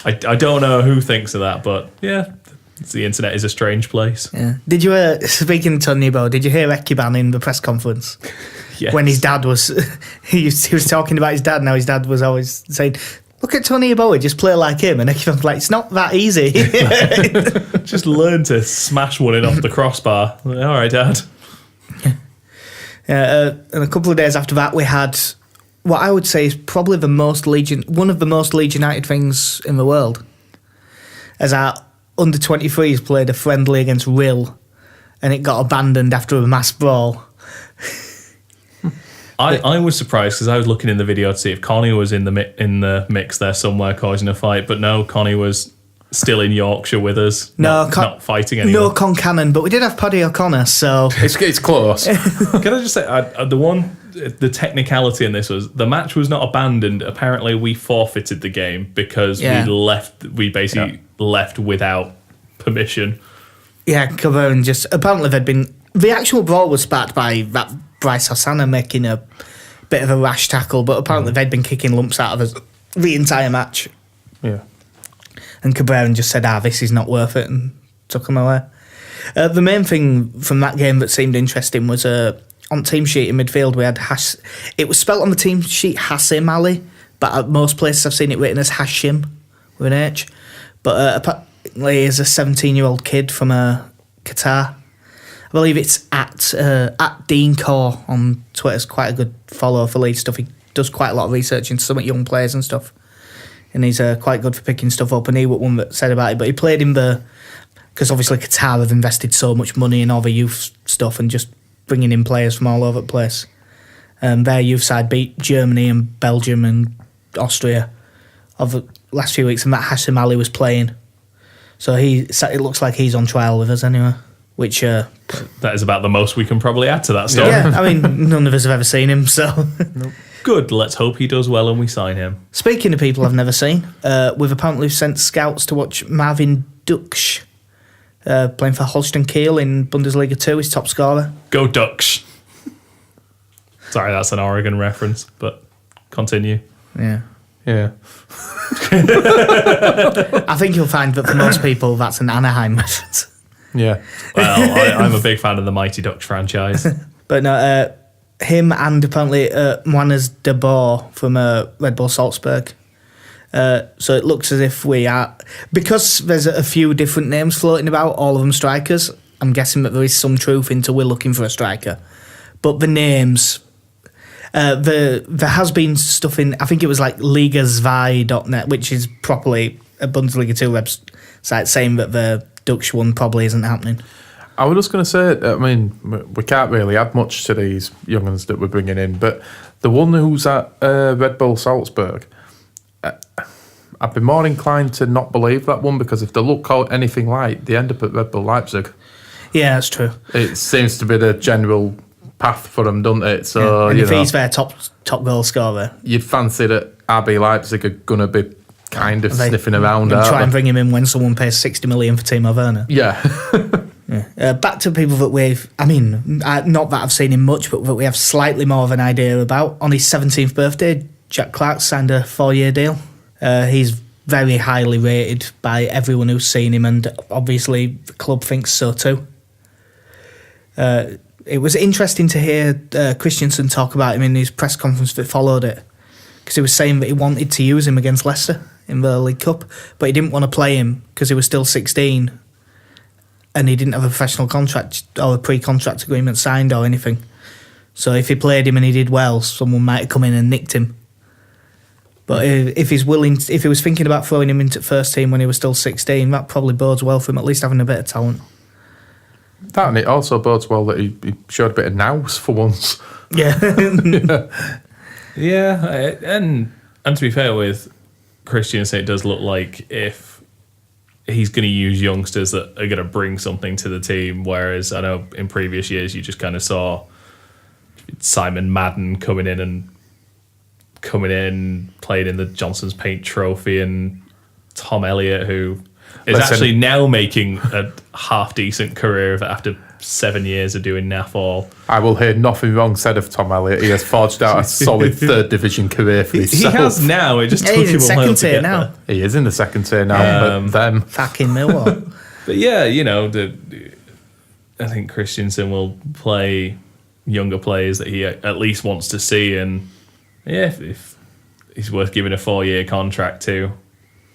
Speaker 1: I don't know who thinks of that, but yeah, the internet is a strange place.
Speaker 2: Yeah. Did you, speaking of Tony Yeboah, did you hear Ekiban in the press conference?
Speaker 1: Yes.
Speaker 2: When his dad was, he was talking about his dad. Now his dad was always saying, "Look at Tony Yeboah, just play like him." And Ekiban's like, "It's not that easy."
Speaker 1: Just learn to smash one in off the crossbar. All right, Dad.
Speaker 2: And a couple of days after that, we had what I would say is probably one of the most Leeds United things in the world. As our under-23s played a friendly against Rill, and it got abandoned after a mass brawl.
Speaker 1: I was surprised because I was looking in the video to see if Connie was in the mix there somewhere causing a fight, but no, Connie was still in Yorkshire with us. Not fighting anyone.
Speaker 2: No Concannon, but we did have Paddy O'Connor, so
Speaker 3: it's close.
Speaker 1: Can I just say, the technicality in this was the match was not abandoned. Apparently, we forfeited the game because we basically left without permission.
Speaker 2: Yeah, Cameron just apparently the actual brawl was sparked by that Bryce Hosanna making a bit of a rash tackle, but apparently they'd been kicking lumps out of us the entire match.
Speaker 3: Yeah.
Speaker 2: And Cabrera just said, this is not worth it, and took him away. The main thing from that game that seemed interesting was on team sheet in midfield we had it was spelt on the team sheet Hassim Ali, but at most places I've seen it written as Hashim with an H. But apparently he's a 17-year-old kid from Qatar. I believe it's at Dean Core on Twitter. It's quite a good follow for Leeds stuff. He does quite a lot of research into some young players and stuff. And he's quite good for picking stuff up. And he was one that said about it. But he played in because obviously Qatar have invested so much money in all the youth stuff and just bringing in players from all over the place. Their youth side beat Germany and Belgium and Austria over the last few weeks. And Matt Hassim Ali was playing. So it looks like he's on trial with us anyway. Which
Speaker 1: that is about the most we can probably add to that story.
Speaker 2: Yeah, I mean, none of us have ever seen him, so...
Speaker 1: Nope. Good, let's hope he does well and we sign him.
Speaker 2: Speaking of people I've never seen, we've apparently sent scouts to watch Marvin Duksch playing for Holstein Kiel in Bundesliga 2, his top scorer.
Speaker 1: Go Ducks! Sorry, that's an Oregon reference, but continue.
Speaker 2: Yeah.
Speaker 3: I
Speaker 2: think you'll find that for most people that's an Anaheim reference.
Speaker 3: Yeah.
Speaker 1: Well, I'm a big fan of the Mighty Ducks franchise.
Speaker 2: But no, him and apparently Moanas de Boer from Red Bull Salzburg. So it looks as if we are... Because there's a few different names floating about, all of them strikers, I'm guessing that there is some truth into we're looking for a striker. But the names... there has been stuff in... I think it was like Liga2.net, which is properly a Bundesliga 2 website, saying that the Dutch one probably isn't happening.
Speaker 3: I was just going to say, I mean, we can't really add much to these young'uns that we're bringing in, but the one who's at Red Bull Salzburg, I'd be more inclined to not believe that one, because if they look anything like, they end up at Red Bull Leipzig.
Speaker 2: Yeah, that's true.
Speaker 3: It seems to be the general path for them, doesn't it? So,
Speaker 2: and if he's their top goal scorer,
Speaker 3: you'd fancy that RB Leipzig are going to be kind of sniffing around.
Speaker 2: And try and bring him in when someone pays 60 million for Timo Werner.
Speaker 3: Yeah.
Speaker 2: Back to people that not that I've seen him much, but that we have slightly more of an idea about. On his 17th birthday, Jack Clark signed a 4-year deal. He's very highly rated by everyone who's seen him, and obviously the club thinks so too. It was interesting to hear Christensen talk about him in his press conference that followed it, because he was saying that he wanted to use him against Leicester in the League Cup, but he didn't want to play him because he was still 16 and he didn't have a professional contract or a pre-contract agreement signed or anything. So if he played him and he did well, someone might have come in and nicked him. But if he was thinking about throwing him into first team when he was still 16, that probably bodes well for him, at least having a bit of talent.
Speaker 3: That, and it also bodes well that he showed a bit of nous for once.
Speaker 2: Yeah.
Speaker 1: Yeah, and to be fair with Christiansen, it does look like if he's going to use youngsters that are going to bring something to the team, whereas I know in previous years you just kind of saw Simon Madden coming in, playing in the Johnson's Paint Trophy, and Tom Elliott, who is actually now making a half-decent career of it after 7 years of doing naff all.
Speaker 3: I will hear nothing wrong said of Tom Elliott. He has forged out a solid third division career for himself.
Speaker 1: He has now. It just took him a while to get there.
Speaker 3: He is in the second tier now, but them.
Speaker 2: Fucking Millwall.
Speaker 1: But yeah, I think Christensen will play younger players that he at least wants to see, and yeah, if he's worth giving a 4-year contract to,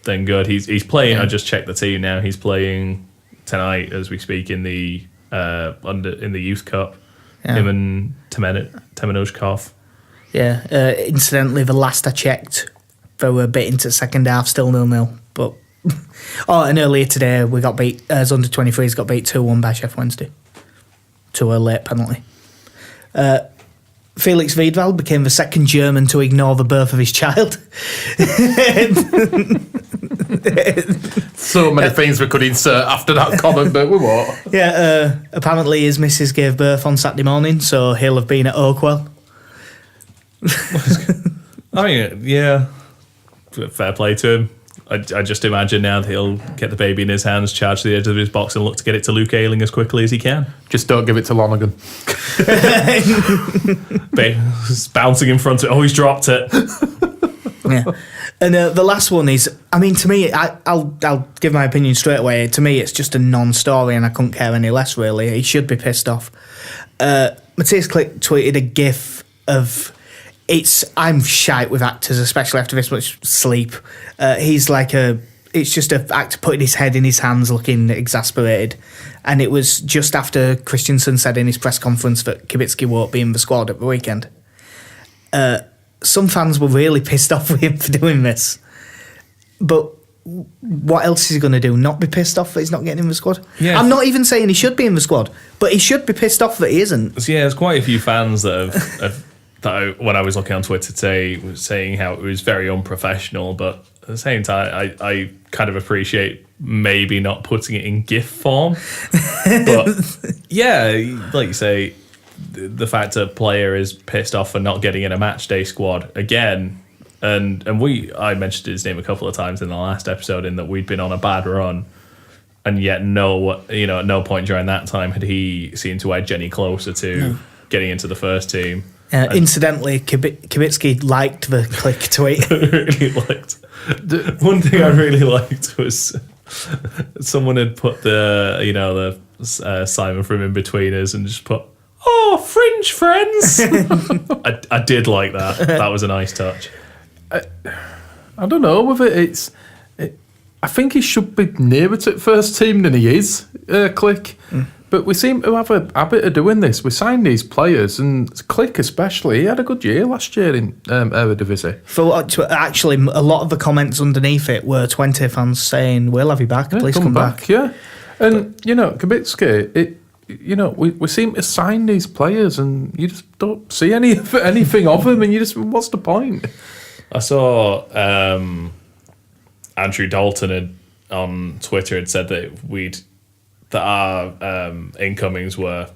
Speaker 1: then good. He's playing. Yeah. I just checked the team now. He's playing tonight as we speak in the in the Youth Cup. Yeah. Him and Temenuzhkov.
Speaker 2: Yeah. Incidentally, the last I checked, they were a bit into second half, still 0-0. But and earlier today we got beat. As under 23s got beat 2-1 by Sheffield Wednesday to a late penalty. Felix Wiedwald became the second German to ignore the birth of his child.
Speaker 3: So many things we could insert after that comment, but we won't.
Speaker 2: Yeah, apparently his missus gave birth on Saturday morning, so he'll have been at Oakwell.
Speaker 1: I mean, yeah, fair play to him. I just imagine now that he'll get the baby in his hands, charge to the edge of his box and look to get it to Luke Ayling as quickly as he can.
Speaker 3: Just don't give it to Lonergan.
Speaker 1: It's bouncing in front of it. Oh, he's dropped it.
Speaker 2: Yeah. And the last one is, I mean, to me, I'll give my opinion straight away. To me, it's just a non-story and I couldn't care any less, really. He should be pissed off. Matthias Klick tweeted a gif of... I'm shite with actors, especially after this much sleep. He's like it's just an actor putting his head in his hands looking exasperated. And it was just after Christensen said in his press conference that Kibitsky won't be in the squad at the weekend. Some fans were really pissed off with him for doing this. But what else is he going to do? Not be pissed off that he's not getting in the squad? Yeah. I'm not even saying he should be in the squad, but he should be pissed off that he isn't.
Speaker 1: Yeah, there's quite a few fans that have that when I was looking on Twitter today was saying how it was very unprofessional, but at the same time, I kind of appreciate maybe not putting it in GIF form. But yeah, like you say, the fact a player is pissed off for not getting in a match day squad again, and I mentioned his name a couple of times in the last episode in that we'd been on a bad run, and yet at no point during that time had he seemed to edge any closer to getting into the first team.
Speaker 2: Incidentally, Kibitsky liked the Klick tweet.
Speaker 1: I really liked. One thing I really liked was someone had put the Simon from In Between Us and just put, "Oh, fringe friends." I did like that. That was a nice touch.
Speaker 3: I don't know with it. I think he should be nearer to first team than he is. Klick. But we seem to have a habit of doing this. We sign these players, and Klick especially, he had a good year last year in Eredivisie.
Speaker 2: Actually, a lot of the comments underneath it were 20 fans saying, "We'll have you back, please come back."
Speaker 3: Yeah. And, Kubicki, we seem to sign these players and you just don't see anything of them, and what's the point?
Speaker 1: I saw Andrew Dalton on Twitter had said that our incomings were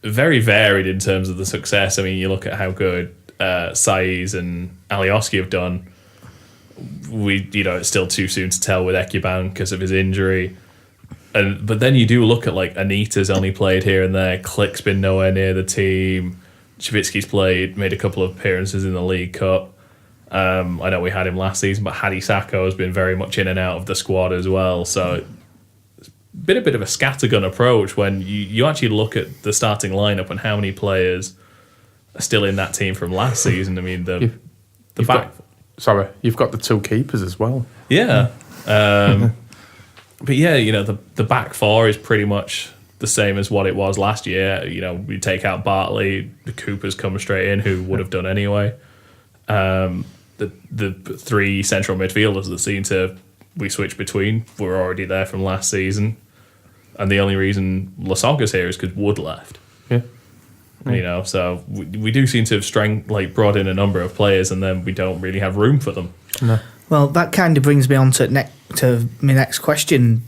Speaker 1: very varied in terms of the success. I mean, you look at how good Saiz and Alioski have done. It's still too soon to tell with Ekuban because of his injury. But then you do look at like Anita's only played here and there. Klick's been nowhere near the team. Chavitsky's made a couple of appearances in the League Cup. I know we had him last season, but Hadi Sacco has been very much in and out of the squad as well. So it's been a bit of a scattergun approach when you actually look at the starting lineup and how many players are still in that team from last season. I mean, you've got the two keepers as well. Yeah. But yeah, the back four is pretty much the same as what it was last year. We take out Bartley, the Coopers come straight in, who would have done anyway. The three central midfielders that we switch between were already there from last season, and the only reason Lasogga's here is because Wood left. Yeah. So we do seem to have brought in a number of players, and then we don't really have room for them.
Speaker 3: No.
Speaker 2: Well, that kind of brings me on to my next question.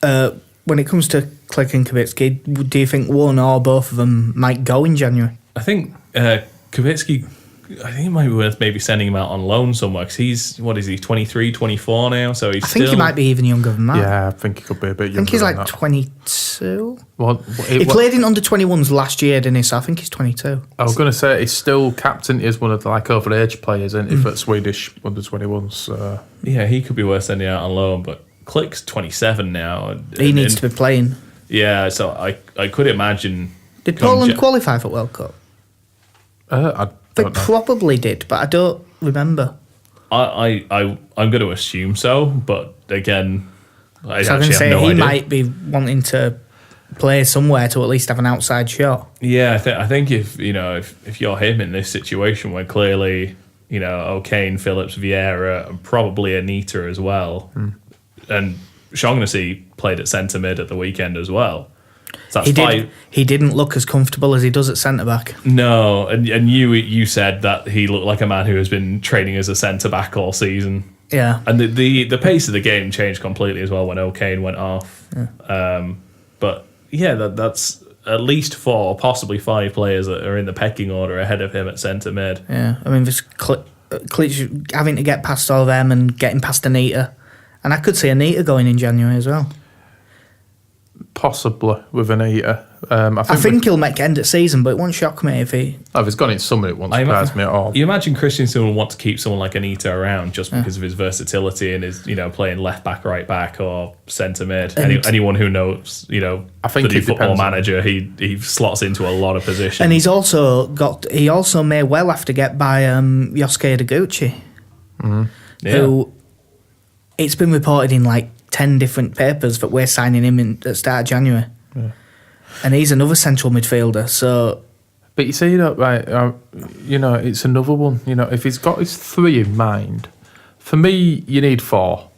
Speaker 2: When it comes to Klich and Kubicki, do you think one or both of them might go in January?
Speaker 1: I think Kubicki, I think it might be worth maybe sending him out on loan somewhere, because he's, 23, 24 now, so I
Speaker 2: think he might be even younger than that.
Speaker 3: Yeah, I think he could be a bit younger.
Speaker 2: I think he's
Speaker 3: like
Speaker 2: 22. He played in under-21s last year, didn't he? So I think he's 22.
Speaker 3: I was going to say, he's still captain. He's one of the over-age players, isn't he, for Swedish under-21s.
Speaker 1: Yeah, he could be worth sending out on loan, but Klick's 27 now.
Speaker 2: He needs to be playing.
Speaker 1: Yeah, so I could imagine...
Speaker 2: Did Poland qualify for World Cup? They probably did, but I don't remember.
Speaker 1: I'm going to assume so, but again, I actually have no idea.
Speaker 2: He might be wanting to play somewhere to at least have an outside shot.
Speaker 1: Yeah, I think if you're him in this situation where clearly O'Kane, Phillips, Vieira, and probably Anita as well, and Shaughnessy played at centre mid at the weekend as well. So
Speaker 2: he didn't look as comfortable as he does at centre back.
Speaker 1: No, and you said that he looked like a man who has been training as a centre back all season.
Speaker 2: Yeah,
Speaker 1: and the pace of the game changed completely as well when O'Kane went off.
Speaker 2: Yeah.
Speaker 1: But yeah, that's at least 4, possibly 5 players that are in the pecking order ahead of him at centre mid.
Speaker 2: Yeah, I mean, this Klitsch having to get past all of them and getting past Anita, and I could see Anita going in January as well.
Speaker 3: Possibly with Anita.
Speaker 2: I think he'll make end of season, but it won't shock me if he...
Speaker 3: if he's gone in summer, it won't surprise me at all.
Speaker 1: You imagine Christensen will want to keep someone like Anita around just because of his versatility and his, playing left back, right back, or centre mid. Anyone who knows,
Speaker 3: I think
Speaker 1: the Football Manager, he slots into a lot of positions.
Speaker 2: And he also may well have to get by Yosuke Ideguchi, who it's been reported in 10 different papers that we're signing him in at the start of January. Yeah. And he's another central midfielder, so...
Speaker 3: But you see that, right, it's another one. If he's got his 3 in mind, for me, you need 4.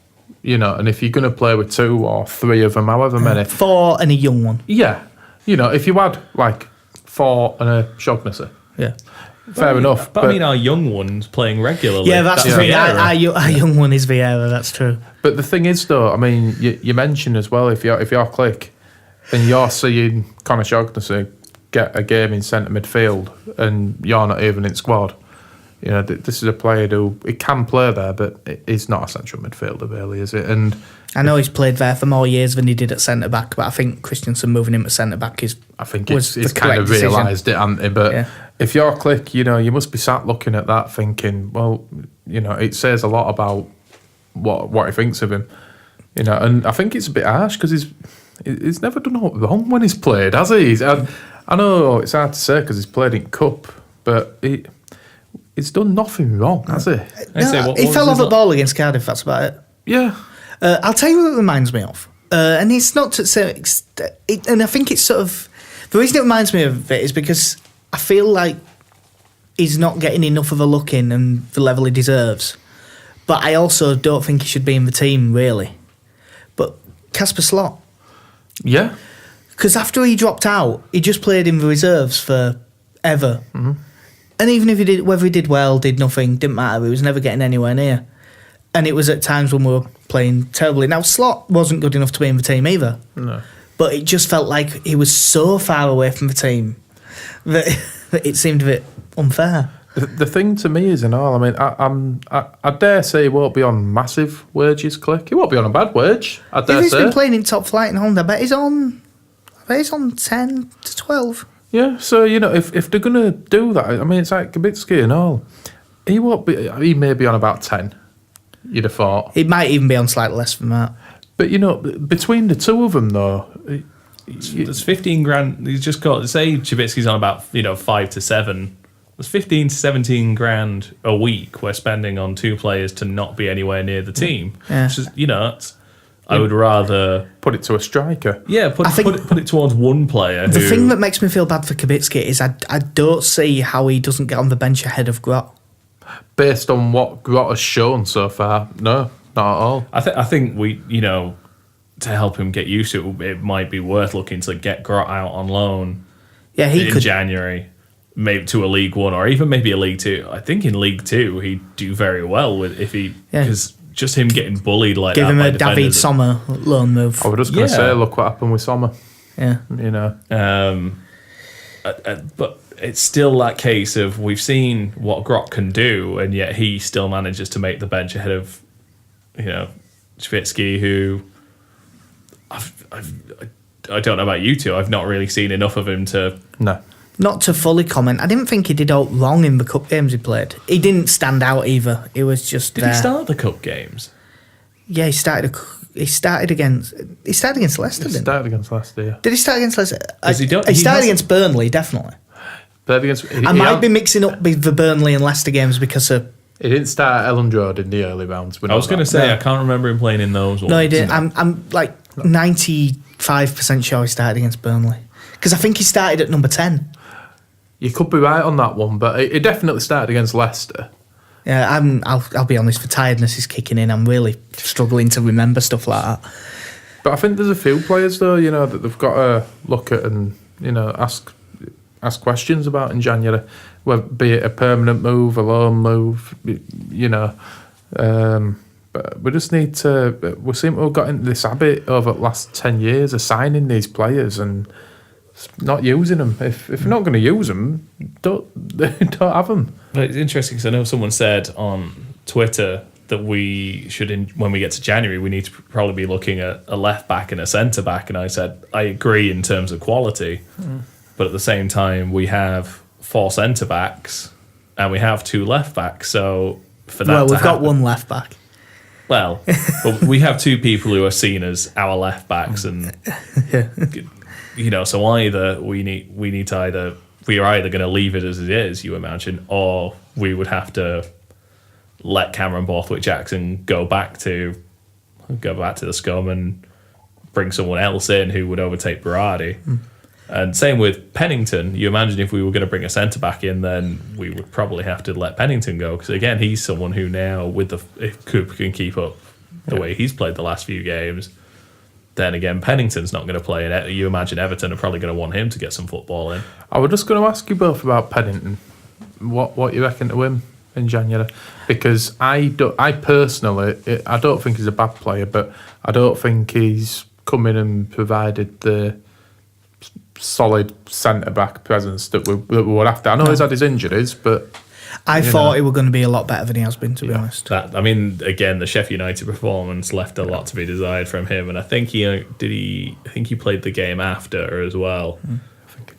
Speaker 3: And if you're going to play with 2 or 3 of them, however many...
Speaker 2: 4 and a young one.
Speaker 3: Yeah. If you had, 4 and a Shaughnessy.
Speaker 2: Yeah.
Speaker 3: Fair enough.
Speaker 1: But I mean, our young one's playing regularly.
Speaker 2: Yeah, that's the thing. Our young one is Vieira, that's true.
Speaker 3: But the thing is, though, I mean, you mentioned as well, if you're Klich, then you're seeing Conor Shaughnessy get a game in centre midfield and you're not even in squad. This is a player who he can play there, but he's not a central midfielder, really, is it? And
Speaker 2: I know he's played there for more years than he did at centre back, but I think Christensen moving him to centre back he's
Speaker 3: kind of realised it, hasn't he? But if you're Klich, you must be sat looking at that thinking, well, it says a lot about what he thinks of him. And I think it's a bit harsh because he's never done aught wrong when he's played, has he? I know it's hard to say because he's played in Cup, but he's done nothing wrong, has he?
Speaker 2: He fell off the ball against Cardiff, that's about it.
Speaker 3: Yeah.
Speaker 2: I'll tell you what it reminds me of. And it's not to say... and I think it's sort of... The reason it reminds me of it is because I feel like he's not getting enough of a look in and the level he deserves. But I also don't think he should be in the team, really. But Kasper Slot.
Speaker 3: Yeah.
Speaker 2: Because after he dropped out, he just played in the reserves for ever. Mm-hmm. And even if he did, whether he did well, did nothing, didn't matter. He was never getting anywhere near. And it was at times when we were playing terribly. Now, Slot wasn't good enough to be in the team either.
Speaker 3: No.
Speaker 2: But it just felt like he was so far away from the team that it seemed a bit unfair.
Speaker 3: The thing to me is, I dare say he won't be on massive wages, Click. He won't be on a bad wage, I dare
Speaker 2: If he's
Speaker 3: say.
Speaker 2: been playing in top flight in Holland, I bet he's on 10 to 12.
Speaker 3: Yeah, so, if they're going to do that, it's like Kabitsky and all. He may be on about 10, you'd have thought.
Speaker 2: It might even be on slightly less than that.
Speaker 3: But, between the two of them, though...
Speaker 1: There's 15 grand. He's just got, say Chabitsky's on about 5 to 7. There's 15 to 17 grand a week we're spending on two players to not be anywhere near the team.
Speaker 2: Yeah.
Speaker 1: It's just, I would rather
Speaker 3: put it to a striker.
Speaker 1: Yeah, put it towards one player.
Speaker 2: The thing that makes me feel bad for Kabitsky is I don't see how he doesn't get on the bench ahead of Grot.
Speaker 3: Based on what Grot has shown so far, no, not at all.
Speaker 1: I think we, to help him get used to it, it might be worth looking to get Grot out on loan.
Speaker 2: Yeah, he
Speaker 1: in
Speaker 2: could.
Speaker 1: January, maybe to a League One or even maybe a League Two. I think in League Two he'd do very well with because just him getting bullied like
Speaker 2: Give
Speaker 1: that.
Speaker 2: him
Speaker 1: by
Speaker 2: a David
Speaker 1: defenders.
Speaker 2: Sommer loan move.
Speaker 3: I was just going to say, look what happened with Sommer.
Speaker 2: Yeah,
Speaker 1: but it's still that case of we've seen what Grot can do, and yet he still manages to make the bench ahead of, Chabitsky, who I don't know about you two. I've not really seen enough of him to.
Speaker 3: No.
Speaker 2: Not to fully comment. I didn't think he did all wrong in the cup games he played. He didn't stand out either. He was just.
Speaker 1: Did he start the cup games?
Speaker 2: Yeah, he started against Leicester.
Speaker 3: He started against Leicester. Yeah.
Speaker 2: Did he start against Leicester?
Speaker 1: He
Speaker 2: started against Burnley, definitely. I might be mixing up the Burnley and Leicester games because of.
Speaker 3: He didn't start at Elland Road in the early rounds.
Speaker 1: I was going to say I can't remember him playing in those ones.
Speaker 2: No, he didn't. I'm like 95% sure he started against Burnley because I think he started at number 10.
Speaker 3: You could be right on that one, but he definitely started against Leicester.
Speaker 2: Yeah, I'll be honest. The tiredness is kicking in. I'm really struggling to remember stuff like that.
Speaker 3: But I think there's a few players though, that they've got to look at and ask questions about in January, whether be it a permanent move, a loan move, But we just need to. We seem to have got into this habit over the last 10 years of signing these players and not using them. If you're not going to use them, don't have them.
Speaker 1: But it's interesting because I know someone said on Twitter that we should, when we get to January, we need to probably be looking at a left back and a centre back. And I said I agree in terms of quality, but at the same time we have 4 centre backs and we have 2 left backs. So for that,
Speaker 2: we've got 1 left back.
Speaker 1: Well, but we have 2 people who are seen as our left backs, and so either we are either going to leave it as it is, you imagine, or we would have to let Cameron Borthwick-Jackson go back to the scum and bring someone else in who would overtake Berardi. And same with Pennington. You imagine if we were going to bring a centre back in, then we would probably have to let Pennington go because again, he's someone who now, if Cooper can keep up the way he's played the last few games, then again Pennington's not going to play. And you imagine Everton are probably going to want him to get some football in.
Speaker 3: I was just going to ask you both about Pennington. What you reckon to him in January? Because I personally, I don't think he's a bad player, but I don't think he's come in and provided the solid centre-back presence that we would have to. I know he's had his injuries, but...
Speaker 2: I thought he was going to be a lot better than he has been, to be honest.
Speaker 1: Again, the Sheffield United performance left a lot to be desired from him, and I think he played the game after as well,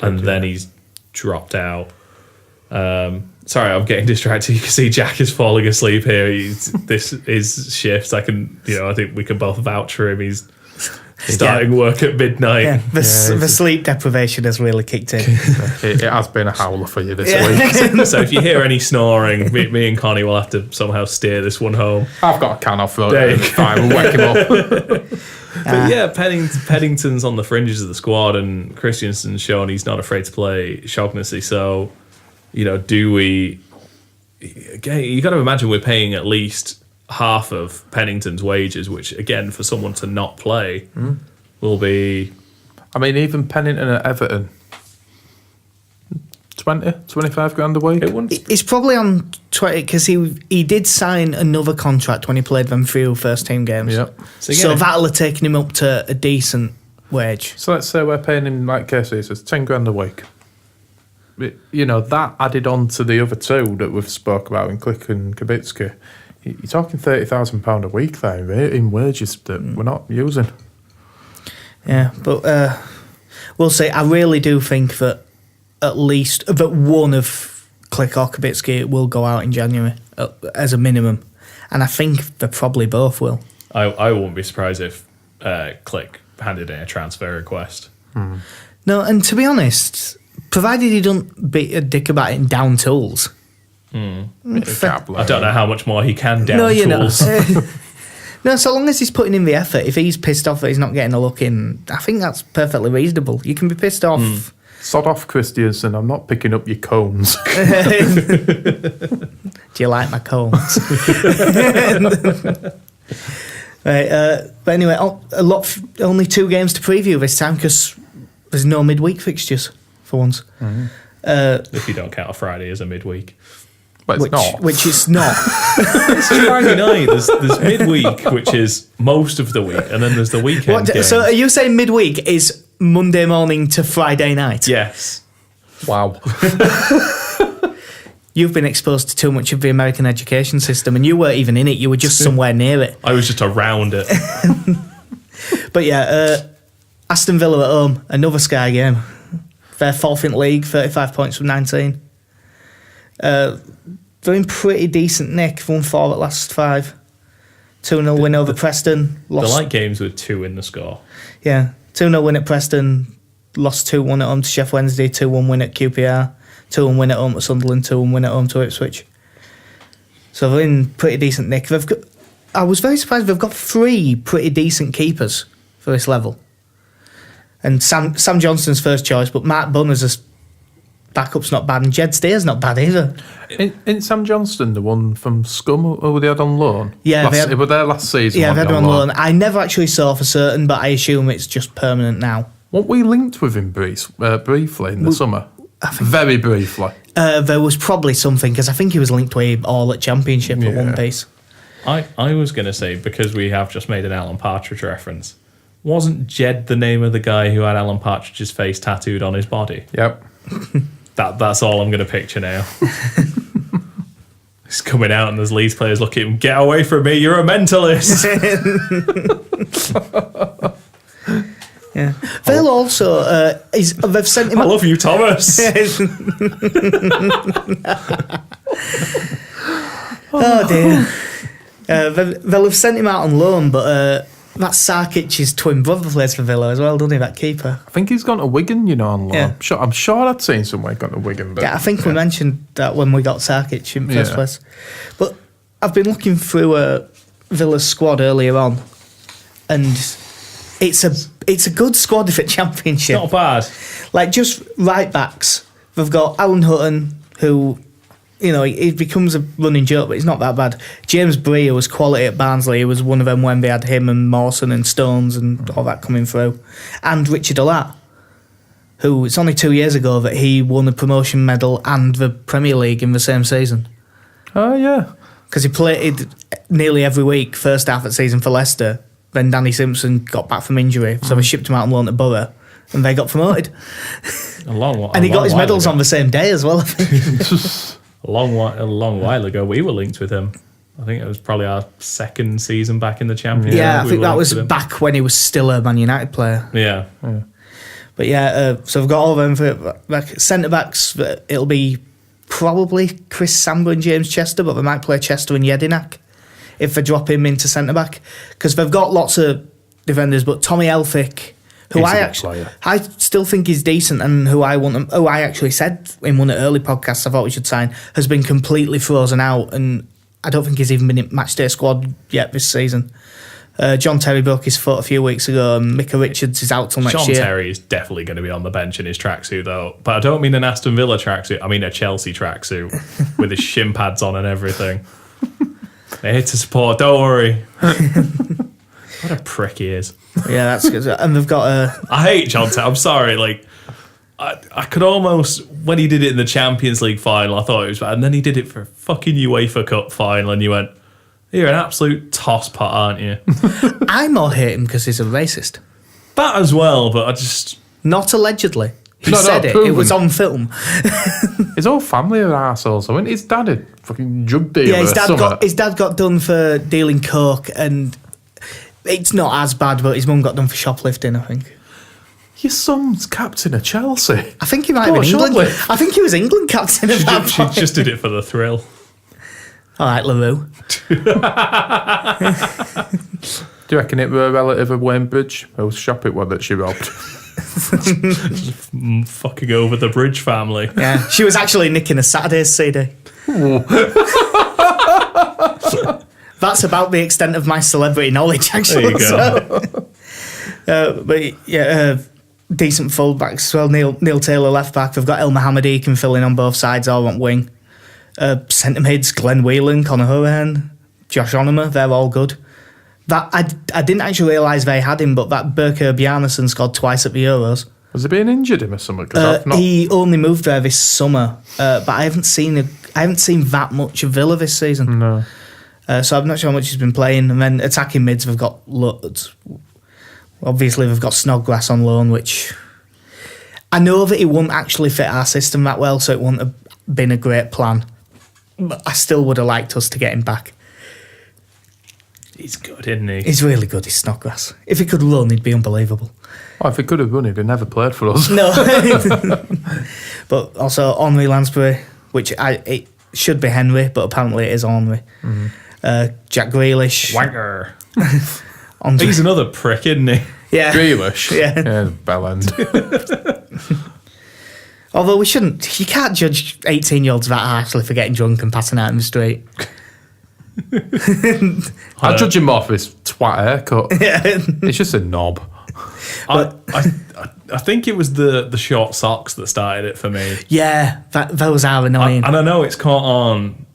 Speaker 1: then he's dropped out. Sorry, I'm getting distracted. You can see Jack is falling asleep here. This is shift. I think we can both vouch for him. He's starting work at midnight.
Speaker 2: Yeah, the sleep deprivation has really kicked in.
Speaker 3: It has been a howler for you this week.
Speaker 1: So if you hear any snoring, me and Connie will have to somehow steer this one home.
Speaker 3: I've got a can off though. It's fine. We'll wake him up.
Speaker 1: But yeah, Pennington's on the fringes of the squad, and Christensen's shown he's not afraid to play Shaughnessy. So, do we? Again, you got to imagine we're paying at least half of Pennington's wages, which again, for someone to not play, will be
Speaker 3: I mean, even Pennington at Everton, 25 grand a week.
Speaker 1: It wouldn't.
Speaker 2: He's probably on 20 because he did sign another contract when he played them few first team games.
Speaker 3: Yep.
Speaker 2: So that'll have taken him up to a decent wage.
Speaker 3: So let's say we're paying him, like Casey says, 10 grand a week. You know, that added on to the other two that we've spoke about in Click and Kabitsky, you're talking £30,000 a week there in wages that we're not using.
Speaker 2: Yeah, but we'll see. I really do think that at least that one of Click or Kabitsky will go out in January as a minimum, and I think they probably both will.
Speaker 1: I wouldn't be surprised if Click handed in a transfer request.
Speaker 2: No, and to be honest, provided he don't beat a dick about it in down tools.
Speaker 1: I don't know how much more he can down
Speaker 2: No, you know.
Speaker 1: tools.
Speaker 2: No, so long as he's putting in the effort, if he's pissed off that he's not getting a look in, I think that's perfectly reasonable. You can be pissed off.
Speaker 3: Sod off, Christiansen. I'm not picking up your cones.
Speaker 2: Do you like my cones? Right, but anyway, only 2 games to preview this time because there's no midweek fixtures for once.
Speaker 1: If you don't count a Friday as a midweek.
Speaker 3: But it's not.
Speaker 2: Which is not.
Speaker 1: It's Friday night. There's midweek, which is most of the week, and then there's the weekend games.
Speaker 2: So are you saying midweek is Monday morning to Friday night?
Speaker 1: Yes.
Speaker 3: Wow.
Speaker 2: You've been exposed to too much of the American education system, and you weren't even in it. You were just somewhere near it.
Speaker 1: I was just around it.
Speaker 2: But yeah, Aston Villa at home, another Sky game. They're 4th in league, 35 points from 19. They're in pretty decent nick. Won 4 at last 5. 2-0 win over Preston.
Speaker 1: They like games with 2 in the score.
Speaker 2: Yeah, 2-0 win at Preston. Lost 2-1 at home to Sheffield Wednesday. 2-1 win at QPR. 2-1 win at home to Sunderland. 2-1 win at home to Ipswich. So they're in pretty decent nick. I was very surprised they've got 3 pretty decent keepers for this level. And Sam Johnston's first choice, but Mark Bunner's a backup's not bad, and Jed Steer's not bad either.
Speaker 3: Isn't Sam Johnston the one from Scum who they had on loan?
Speaker 2: Yeah,
Speaker 3: they were there last season.
Speaker 2: Yeah, they had him on loan. I never actually saw for certain, but I assume it's just permanent now.
Speaker 3: Weren't we linked with him briefly in the summer? Very briefly.
Speaker 2: There was probably something, because I think he was linked to him all at Championship at one piece.
Speaker 1: I was going to say, because we have just made an Alan Partridge reference, wasn't Jed the name of the guy who had Alan Partridge's face tattooed on his body?
Speaker 3: Yep.
Speaker 1: That's all I'm going to picture now. He's coming out and there's Leeds players looking at him, get away from me, you're a mentalist.
Speaker 2: Yeah. They'll also, they've sent him...
Speaker 1: I love you, Thomas.
Speaker 2: Oh dear. They'll have sent him out on loan, but that's Sarkic's twin brother plays for Villa as well, doesn't he, that keeper?
Speaker 3: I think he's gone to Wigan, on loan.
Speaker 2: Yeah.
Speaker 3: I'm sure I'd seen somewhere gone to Wigan. But
Speaker 2: Yeah, I think we mentioned that when we got Sarkic in first place. But I've been looking through Villa's squad earlier on, and it's a good squad for Championship.
Speaker 1: Not bad.
Speaker 2: Like, just right backs. They've got Alan Hutton, who, he becomes a running joke, but he's not that bad. James Brea was quality at Barnsley. He was one of them when they had him and Mawson and Stones and all that coming through. And Richard Olat, who it's only 2 years ago that he won the promotion medal and the Premier League in the same season.
Speaker 3: Oh, yeah.
Speaker 2: Because he played nearly every week, first half of the season for Leicester. Then Danny Simpson got back from injury, so they shipped him out on loan to Borough, and they got promoted. And he got his medals on the same day as well, I think.
Speaker 1: A long while ago, we were linked with him. I think it was probably our second season back in the Championship.
Speaker 2: Yeah, I think that was back when he was still a Man United player.
Speaker 1: Yeah.
Speaker 2: But yeah, so I've got all of them for centre-backs. It'll be probably Chris Samba and James Chester, but they might play Chester and Jedinak if they drop him into centre-back. Because they've got lots of defenders, but Tommy Elphick, who I still think is decent, and who I actually said in one of the early podcasts I thought we should sign, has been completely frozen out, and I don't think he's even been in matchday squad yet this season. John Terry broke his foot a few weeks ago, and Micah Richards is out till next year.
Speaker 1: John Terry is definitely going to be on the bench in his tracksuit, though. But I don't mean an Aston Villa tracksuit, I mean a Chelsea tracksuit with his shin pads on and everything. They're here to support, don't worry. What a prick he is.
Speaker 2: Yeah, that's good. And they've got
Speaker 1: I hate John Terry. I'm sorry. Like, I could almost, when he did it in the Champions League final, I thought it was bad. And then he did it for a fucking UEFA Cup final, and you went, you're an absolute tosspot, aren't you?
Speaker 2: I more hate him because he's a racist.
Speaker 1: That as well, but I just...
Speaker 2: Not allegedly. He
Speaker 3: No,
Speaker 2: said it.
Speaker 3: proven.
Speaker 2: It was on film.
Speaker 3: His whole family are arseholes. So his dad had fucking drug dealer.
Speaker 2: Yeah,
Speaker 3: or
Speaker 2: his dad got done for dealing coke, and it's not as bad, but his mum got done for shoplifting, I think.
Speaker 3: Your son's captain of Chelsea.
Speaker 2: I think he might have been England. I think he was England captain at that
Speaker 1: She
Speaker 2: point.
Speaker 1: just did it for the thrill.
Speaker 2: All right, LaRue.
Speaker 3: Do you reckon it were a relative of Wayne Bridge? Whose shop it was that she robbed?
Speaker 1: Fucking over the Bridge family.
Speaker 2: Yeah, she was actually nicking a Saturday's CD. That's about the extent of my celebrity knowledge, actually.
Speaker 1: There you go.
Speaker 2: But yeah, decent fullbacks as well. Neil Taylor left back. They've got El Mohammadi can fill in on both sides or on wing. Centre mids, Glenn Whelan, Conor Hourihane, Josh Onuma, they're all good. That I didn't actually realise they had him, but that Berker Bjarnason scored twice at the Euros.
Speaker 3: Was he being injured him or something?
Speaker 2: He only moved there this summer, but I haven't seen that much of Villa this season.
Speaker 3: No.
Speaker 2: So I'm not sure how much he's been playing. And then attacking mids, we've got loads. Obviously, we've got Snodgrass on loan, which I know that he won't actually fit our system that well, so it wouldn't have been a great plan. But I still would have liked us to get him back.
Speaker 1: He's good, isn't he?
Speaker 2: He's really good, he's Snodgrass. If he could run, he'd be unbelievable.
Speaker 3: Oh, if he could have run, he'd have never played for us.
Speaker 2: No. But also Henri Lansbury, which it should be Henry, but apparently it is Henry. Mm-hmm. Jack Grealish.
Speaker 1: Wanker.
Speaker 2: Andre.
Speaker 1: He's another prick, isn't he?
Speaker 2: Yeah.
Speaker 3: Grealish.
Speaker 2: Yeah.
Speaker 3: Bell end.
Speaker 2: Although you can't judge 18-year-olds that harshly for getting drunk and passing out in the street.
Speaker 3: I judge him off his twat haircut.
Speaker 2: Yeah.
Speaker 3: He's just a knob.
Speaker 1: I think it was the short socks that started it for me.
Speaker 2: Yeah, those are annoying.
Speaker 1: And I know it's caught on.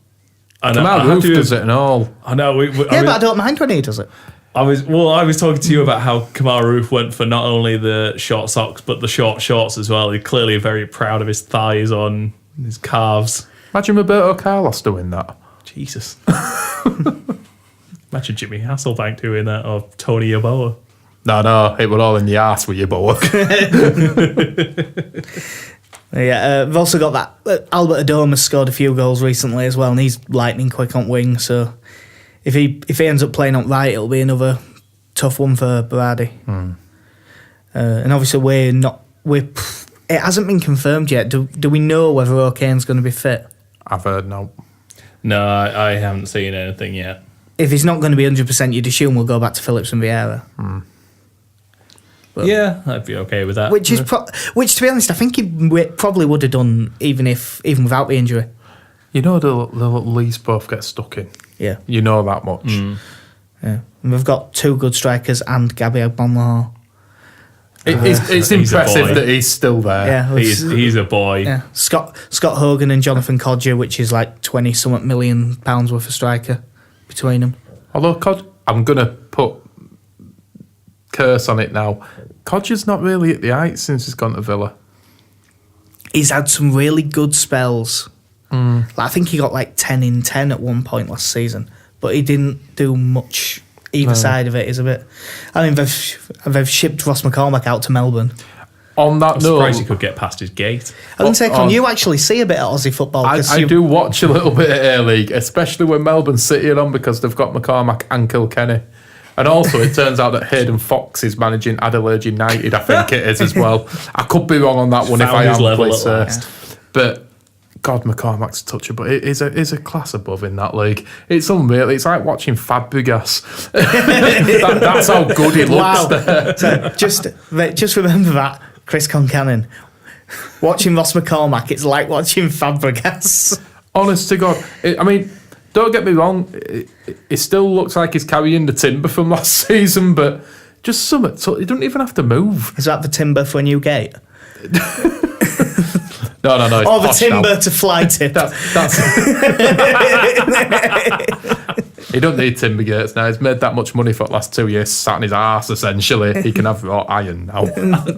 Speaker 3: Kamal Roof does it and all.
Speaker 1: I know.
Speaker 2: But I don't mind when he does it.
Speaker 1: I was talking to you about how Kamal Roof went for not only the short socks but the short shorts as well. He's clearly very proud of his thighs on his calves.
Speaker 3: Imagine Roberto Carlos doing that.
Speaker 1: Jesus. Imagine Jimmy Hasselbank doing that, or Tony Yeboah.
Speaker 3: No, it was all in the arse with your boa.
Speaker 2: Yeah, we've also got that Albert Adom has scored a few goals recently as well, and he's lightning quick on wing. So if he ends up playing up right, it'll be another tough one for Berardi. And obviously it hasn't been confirmed yet. Do we know whether O'Kane's going to be fit?
Speaker 3: I've heard no.
Speaker 1: No, I haven't seen anything yet.
Speaker 2: If he's not going to be 100%, you'd assume we'll go back to Phillips and Vieira.
Speaker 1: But, yeah, I'd be okay with that.
Speaker 2: Which to be honest, I think he probably would have done even without the injury.
Speaker 3: You know they'll at least both get stuck in.
Speaker 2: Yeah.
Speaker 3: You know that much.
Speaker 2: Yeah. And we've got two good strikers and Gabby Agbonlahor.
Speaker 3: It's impressive that he's still there.
Speaker 2: Yeah,
Speaker 1: he's a boy.
Speaker 2: Yeah. Scott Hogan and Jonathan Codger, which is like 20-something million pounds worth of striker between them.
Speaker 3: Although I'm going to put curse on it now. Codger's not really at the height since he's gone to Villa.
Speaker 2: He's had some really good spells. Like, I think he got like 10 in 10 at one point last season, but he didn't do much either side of it. Is a bit. I mean, they've shipped Ross McCormack out to Melbourne.
Speaker 3: On that
Speaker 1: I'm
Speaker 3: note,
Speaker 1: surprised he could get past his gate.
Speaker 2: I was going to say, can you actually see a bit of Aussie football?
Speaker 3: I do watch a little bit of A-League, especially when Melbourne City are on, because they've got McCormack and Kilkenny. And also, it turns out that Hayden Fox is managing Adelaide United, I think it is as well. I could be wrong on that one if I am, please. But God, McCormack's a toucher, but it is a class above in that league. It's unreal. It's like watching Fabregas. That's how good he looks there.
Speaker 2: So just remember that, Chris Concannon. Watching Ross McCormack, it's like watching Fabregas.
Speaker 3: Honest to God. I mean, don't get me wrong, it still looks like he's carrying the timber from last season, but just something. So he doesn't even have to move.
Speaker 2: Is that the timber for a new gate?
Speaker 3: No.
Speaker 2: Or the timber to fly tip.
Speaker 3: That's He don't need timber gates now. He's made that much money for the last 2 years, sat on his arse essentially. He can have raw iron now.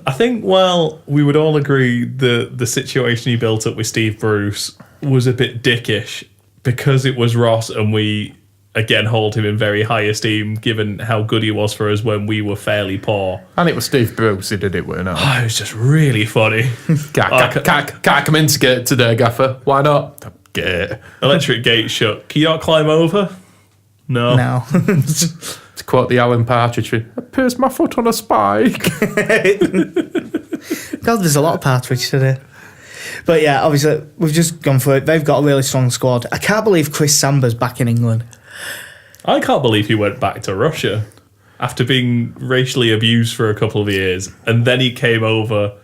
Speaker 1: I think, well, we would all agree the situation he built up with Steve Bruce was a bit dickish because it was Ross, and we again hold him in very high esteem given how good he was for us when we were fairly poor.
Speaker 3: And it was Steve Bruce who did it, weren't it?
Speaker 1: It was just really funny.
Speaker 3: Can't come into gate today, Gaffer. Why not? Gate.
Speaker 1: Electric gate shut. Can you not climb over? No.
Speaker 2: No.
Speaker 3: To quote the Alan Partridge, I pierced my foot on a spike.
Speaker 2: God, there's a lot of Partridge today. But yeah, obviously, we've just gone through it. They've got a really strong squad. I can't believe Chris Samber's back in England.
Speaker 1: I can't believe he went back to Russia after being racially abused for a couple of years. And then he came over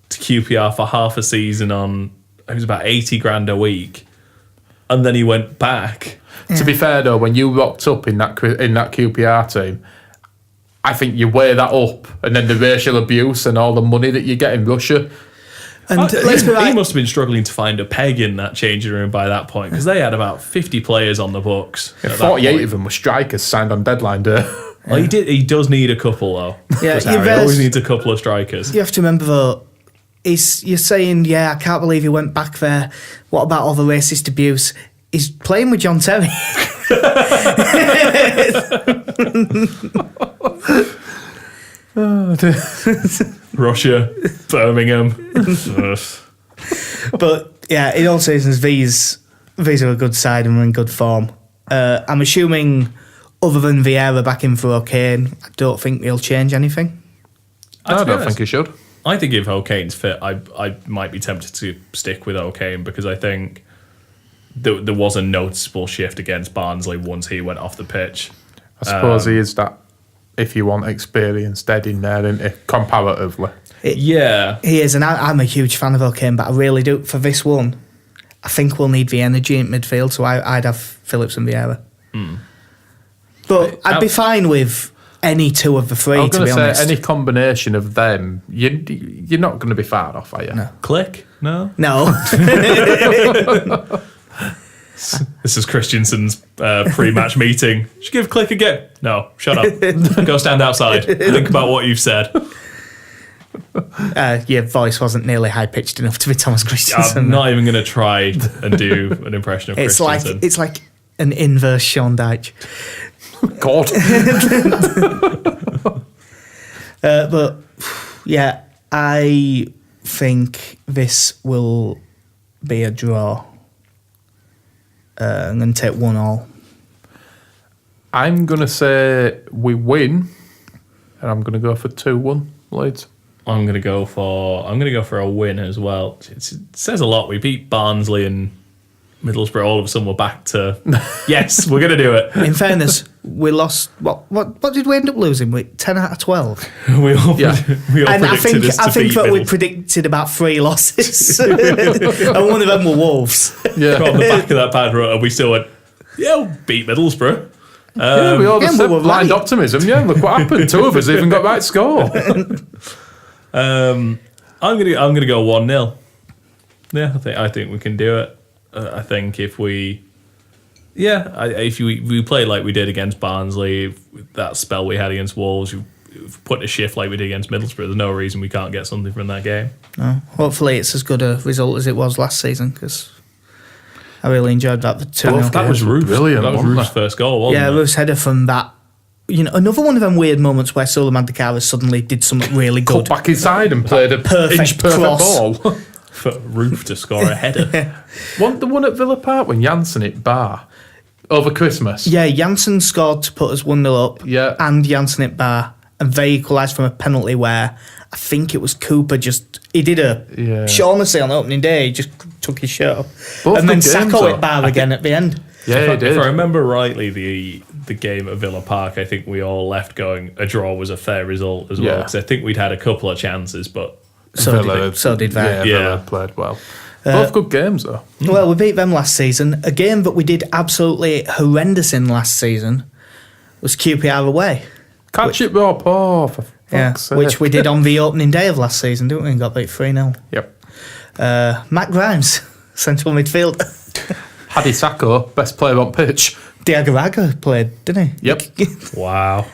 Speaker 1: to QPR for half a season on, it was about 80 grand a week. And then he went back.
Speaker 3: To be fair though, when you rocked up in that QPR team, I think you weigh that up, and then the racial abuse and all the money that you get in Russia.
Speaker 2: And let's be right.
Speaker 1: He must have been struggling to find a peg in that changing room by that point, because they had about 50 players on the books.
Speaker 3: Yeah, 48 of them were strikers signed on deadline day.
Speaker 1: Well, he does need a couple though.
Speaker 2: Yeah,
Speaker 1: he always needs a couple of strikers.
Speaker 2: You have to remember though, you're saying, yeah, I can't believe he went back there. What about all the racist abuse? He's playing with John Terry.
Speaker 1: Russia, Birmingham.
Speaker 2: But yeah, in all seasons, these are a good side and we're in good form. I'm assuming, other than Vieira back in for O'Kane, I don't think he'll change anything.
Speaker 3: I don't think he should.
Speaker 1: I think if O'Kane's fit, I might be tempted to stick with O'Kane, because I think there was a noticeable shift against Barnsley once he went off the pitch.
Speaker 3: I suppose he is that, if you want experience, dead in there, isn't it? Comparatively.
Speaker 1: Yeah.
Speaker 2: He is, and I'm a huge fan of O'Kane, but I really do. For this one, I think we'll need the energy in midfield, so I'd have Phillips and Vieira. But I'd be fine with any two of the three,
Speaker 3: I'm
Speaker 2: to be
Speaker 3: going to
Speaker 2: honest.
Speaker 3: say any combination of them, you're not going to be far off, are you?
Speaker 2: No.
Speaker 1: Click? No?
Speaker 2: No.
Speaker 1: This is Christensen's pre-match meeting. Should give Click a go. No, shut up. Go stand outside. Think about what you've said.
Speaker 2: Your voice wasn't nearly high-pitched enough to be Thomas Christensen.
Speaker 1: I'm not even going to try and do an impression of Christensen.
Speaker 2: It's like an inverse Sean Dyche.
Speaker 3: God.
Speaker 2: But yeah, I think this will be a draw. I'm going to take 1-1.
Speaker 3: I'm going to say we win, and I'm going to go for 2-1 Leeds.
Speaker 1: I'm going to go for a win as well. It says a lot. We beat Barnsley and Middlesbrough. All of a sudden, we're back to yes, we're going to do it.
Speaker 2: In fairness, we lost. What did we end up losing? 10 out of 12.
Speaker 1: we all
Speaker 2: And I
Speaker 1: predicted us to
Speaker 2: think
Speaker 1: beat
Speaker 2: that we
Speaker 1: Middlesbrough.
Speaker 2: predicted about 3 losses, and one of them were Wolves.
Speaker 3: Yeah.
Speaker 1: On the back of that bad run, we still went, yeah, we'll beat Middlesbrough.
Speaker 3: Yeah, we all just
Speaker 2: we
Speaker 3: said
Speaker 2: were
Speaker 3: blind
Speaker 2: right.
Speaker 3: optimism. Yeah, look what happened. 2 of us even got right score.
Speaker 1: I'm gonna go 1-0. Yeah, I think we can do it. I think if we play like we did against Barnsley, that spell we had against Wolves, put a shift like we did against Middlesbrough, there's no reason we can't get something from that game.
Speaker 2: No, hopefully it's as good a result as it was last season, because I really enjoyed that. The 2-0.
Speaker 1: That was Roof's.
Speaker 3: Brilliant,
Speaker 1: That was
Speaker 3: wasn't
Speaker 1: Roof's
Speaker 3: it?
Speaker 1: first goal, wasn't
Speaker 2: Yeah,
Speaker 1: it?
Speaker 2: Roof's header from that. Another one of them weird moments where Suleiman Dakara suddenly did something really
Speaker 3: Cut
Speaker 2: good.
Speaker 3: back inside and played a
Speaker 2: Perfect
Speaker 3: perfect
Speaker 2: cross.
Speaker 3: ball.
Speaker 1: For Roof to score a header.
Speaker 3: The one at Villa Park when Janssen hit bar over Christmas.
Speaker 2: Yeah, Janssen scored to put us 1-0 up.
Speaker 3: Yeah.
Speaker 2: And Janssen hit bar. And they equalised from a penalty where I think it was Cooper he did a Shaughnessy on opening day, he just took his shirt off.
Speaker 3: Both
Speaker 2: and then
Speaker 3: good games,
Speaker 2: Sacco
Speaker 3: though.
Speaker 2: hit bar again at the end.
Speaker 3: Yeah, he did.
Speaker 1: If I remember rightly, the game at Villa Park, I think we all left going a draw was a fair result as well,
Speaker 3: Yeah.
Speaker 1: because I think we'd had a couple of chances, but
Speaker 2: So did that.
Speaker 3: Yeah,
Speaker 1: Yeah.
Speaker 3: Villa played well. Both good games though.
Speaker 2: Well, we beat them last season. A game that we did absolutely horrendous in last season was QPR away.
Speaker 3: Catch it, Rob. Oh, for fuck's sake.
Speaker 2: Which we did on the opening day of last season, didn't we? And got beat 3-0.
Speaker 3: Yep.
Speaker 2: Matt Grimes, central midfielder.
Speaker 3: Hadi Sacco, best player on pitch.
Speaker 2: Diagoraga played, didn't he?
Speaker 3: Yep.
Speaker 1: Wow.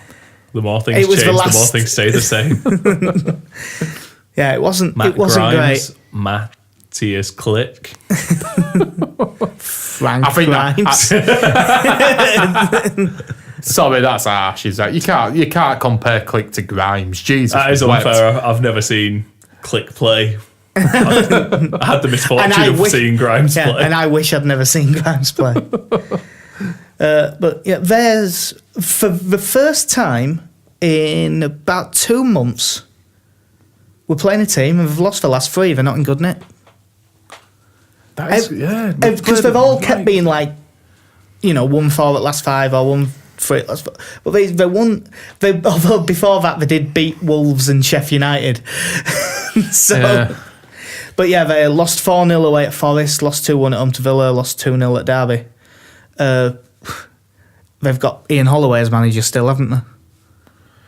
Speaker 1: The more things
Speaker 2: It was
Speaker 1: change,
Speaker 2: the
Speaker 1: the more
Speaker 2: last-
Speaker 1: things stay the same.
Speaker 2: Yeah, it wasn't.
Speaker 1: Matt
Speaker 2: It wasn't
Speaker 1: Grimes,
Speaker 2: great.
Speaker 1: Matthias Klick.
Speaker 2: Frank
Speaker 3: I think
Speaker 2: Grimes.
Speaker 3: Sorry, that's harsh. Is that you can't compare Click to Grimes. Jesus,
Speaker 1: That is
Speaker 3: wept.
Speaker 1: unfair. I've never seen Klick play. I had the misfortune
Speaker 2: And I
Speaker 1: of
Speaker 2: wish-
Speaker 1: seeing Grimes
Speaker 2: Yeah,
Speaker 1: play.
Speaker 2: and I wish I'd never seen Grimes play. But yeah, there's for the first time in about 2 months, we're playing a team and we've lost the last 3. They're not in good nick.
Speaker 3: That is, yeah,
Speaker 2: Because they've all kept being like, 1-4 at last 5 or 1-3 at last 4. But they won. Although before that they did beat Wolves and Sheffield United. So.
Speaker 3: Yeah.
Speaker 2: But yeah, they lost 4-0 away at Forest, lost 2-1 at home to Villa, lost 2-0 at Derby. They've got Ian Holloway as manager still, haven't they?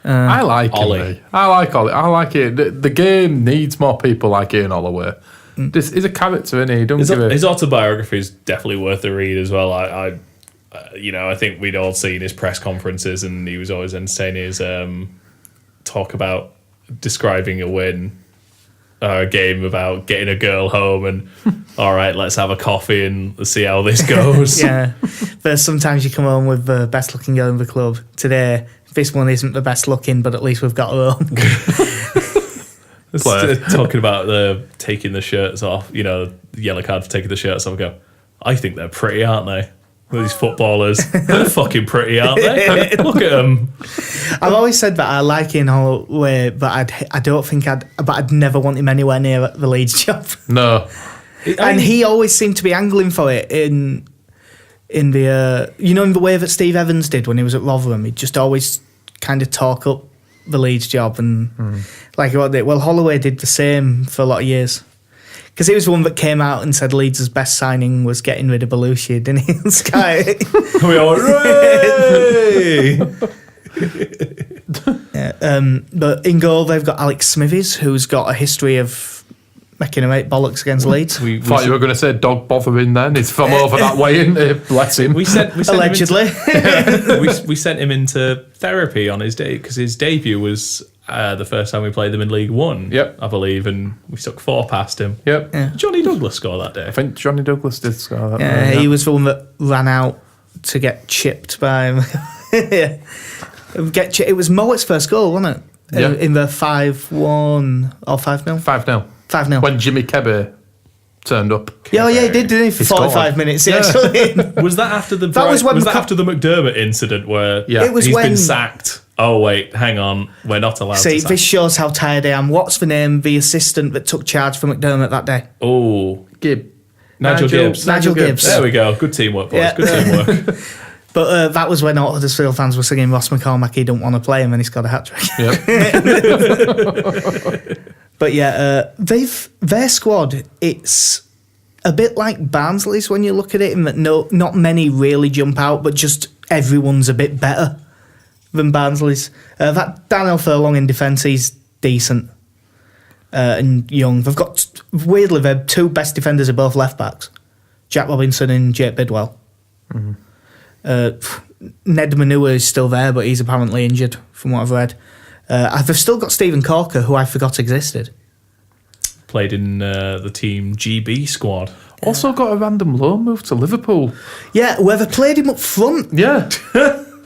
Speaker 3: I like
Speaker 1: Ollie.
Speaker 3: him. I like Ollie. I like it. The game needs more people like Ian Holloway. This is a character, isn't he? Don't give it.
Speaker 1: His autobiography is definitely worth a read as well. I think we'd all seen his press conferences, and he was always entertaining his talk about describing a win, a game about getting a girl home, and all right, let's have a coffee and see how this goes.
Speaker 2: Yeah. But sometimes you come home with the best looking girl in the club. Today, this one isn't the best looking, but at least we've got her home.
Speaker 1: Talking about taking the shirts off, the yellow card for taking the shirts off. I go, I think they're pretty, aren't they? These footballers, they're fucking pretty, aren't they? Look at them.
Speaker 2: I've always said that I like Ian Holloway, but I'd never want him anywhere near the Leeds job.
Speaker 3: No.
Speaker 2: And he always seemed to be angling for it in the in the way that Steve Evans did when he was at Rotherham. He'd just always kind of talk up the Leeds job, and Holloway did the same for a lot of years. Because he was the one that came out and said Leeds' best signing was getting rid of Belushi, didn't he? On Sky.
Speaker 1: We all hooray!
Speaker 2: But in goal, they've got Alex Smithies, who's got a history of making a right bollocks against Leeds.
Speaker 1: We
Speaker 3: Thought you were going to say dog bothering then. It's from over that way, isn't it? Bless him.
Speaker 1: We sent
Speaker 2: Allegedly.
Speaker 1: we sent him into therapy on his day because his debut was the first time we played them in League One.
Speaker 3: Yep.
Speaker 1: I believe, and we stuck 4 past him.
Speaker 3: Yep.
Speaker 2: Yeah.
Speaker 1: Johnny Douglas scored that day.
Speaker 3: I think Johnny Douglas did score that.
Speaker 2: Yeah,
Speaker 3: one,
Speaker 2: he was the one that ran out to get chipped by him. Yeah. It was Mowatt's first goal, wasn't it?
Speaker 3: Yeah.
Speaker 2: In the 5-1 or 5-0?
Speaker 3: 5-0.
Speaker 2: 5-0.
Speaker 3: When Jimmy Kebe turned up.
Speaker 2: Yeah, he did, didn't he? For
Speaker 3: He scored.
Speaker 2: 45 minutes,
Speaker 3: Yeah.
Speaker 2: actually.
Speaker 1: Was that after the
Speaker 2: That was when
Speaker 1: after the McDermott incident where
Speaker 3: Yeah.
Speaker 2: It was
Speaker 1: he's
Speaker 2: when-
Speaker 1: been sacked? Oh wait, hang on, we're not allowed
Speaker 2: See,
Speaker 1: to sack.
Speaker 2: this shows how tired I am. What's the name? The assistant that took charge for McDermott that day?
Speaker 1: Oh,
Speaker 3: Gibb.
Speaker 1: Nigel Gibbs.
Speaker 2: Nigel Gibbs.
Speaker 1: There we go. Good teamwork, boys.
Speaker 2: Yeah.
Speaker 1: Good teamwork.
Speaker 2: But that was when all Huddersfield fans were singing Ross McCormack, he don't want to play him, and he scored a hat-trick.
Speaker 3: Yep.
Speaker 2: But yeah, their squad, it's a bit like Barnsley's when you look at it, in that not many really jump out, but just everyone's a bit better than Barnsley's. That Daniel Furlong in defence, he's decent and young. They've got, weirdly, their 2 best defenders are both left-backs, Jack Robinson and Jake Bidwell.
Speaker 3: Mm-hmm.
Speaker 2: Ned Manua is still there, but he's apparently injured, from what I've read. They've still got Stephen Corker, who I forgot existed.
Speaker 1: Played in the Team GB squad.
Speaker 3: Also got a random loan move to Liverpool.
Speaker 2: Yeah, whoever played him up front.
Speaker 3: Yeah.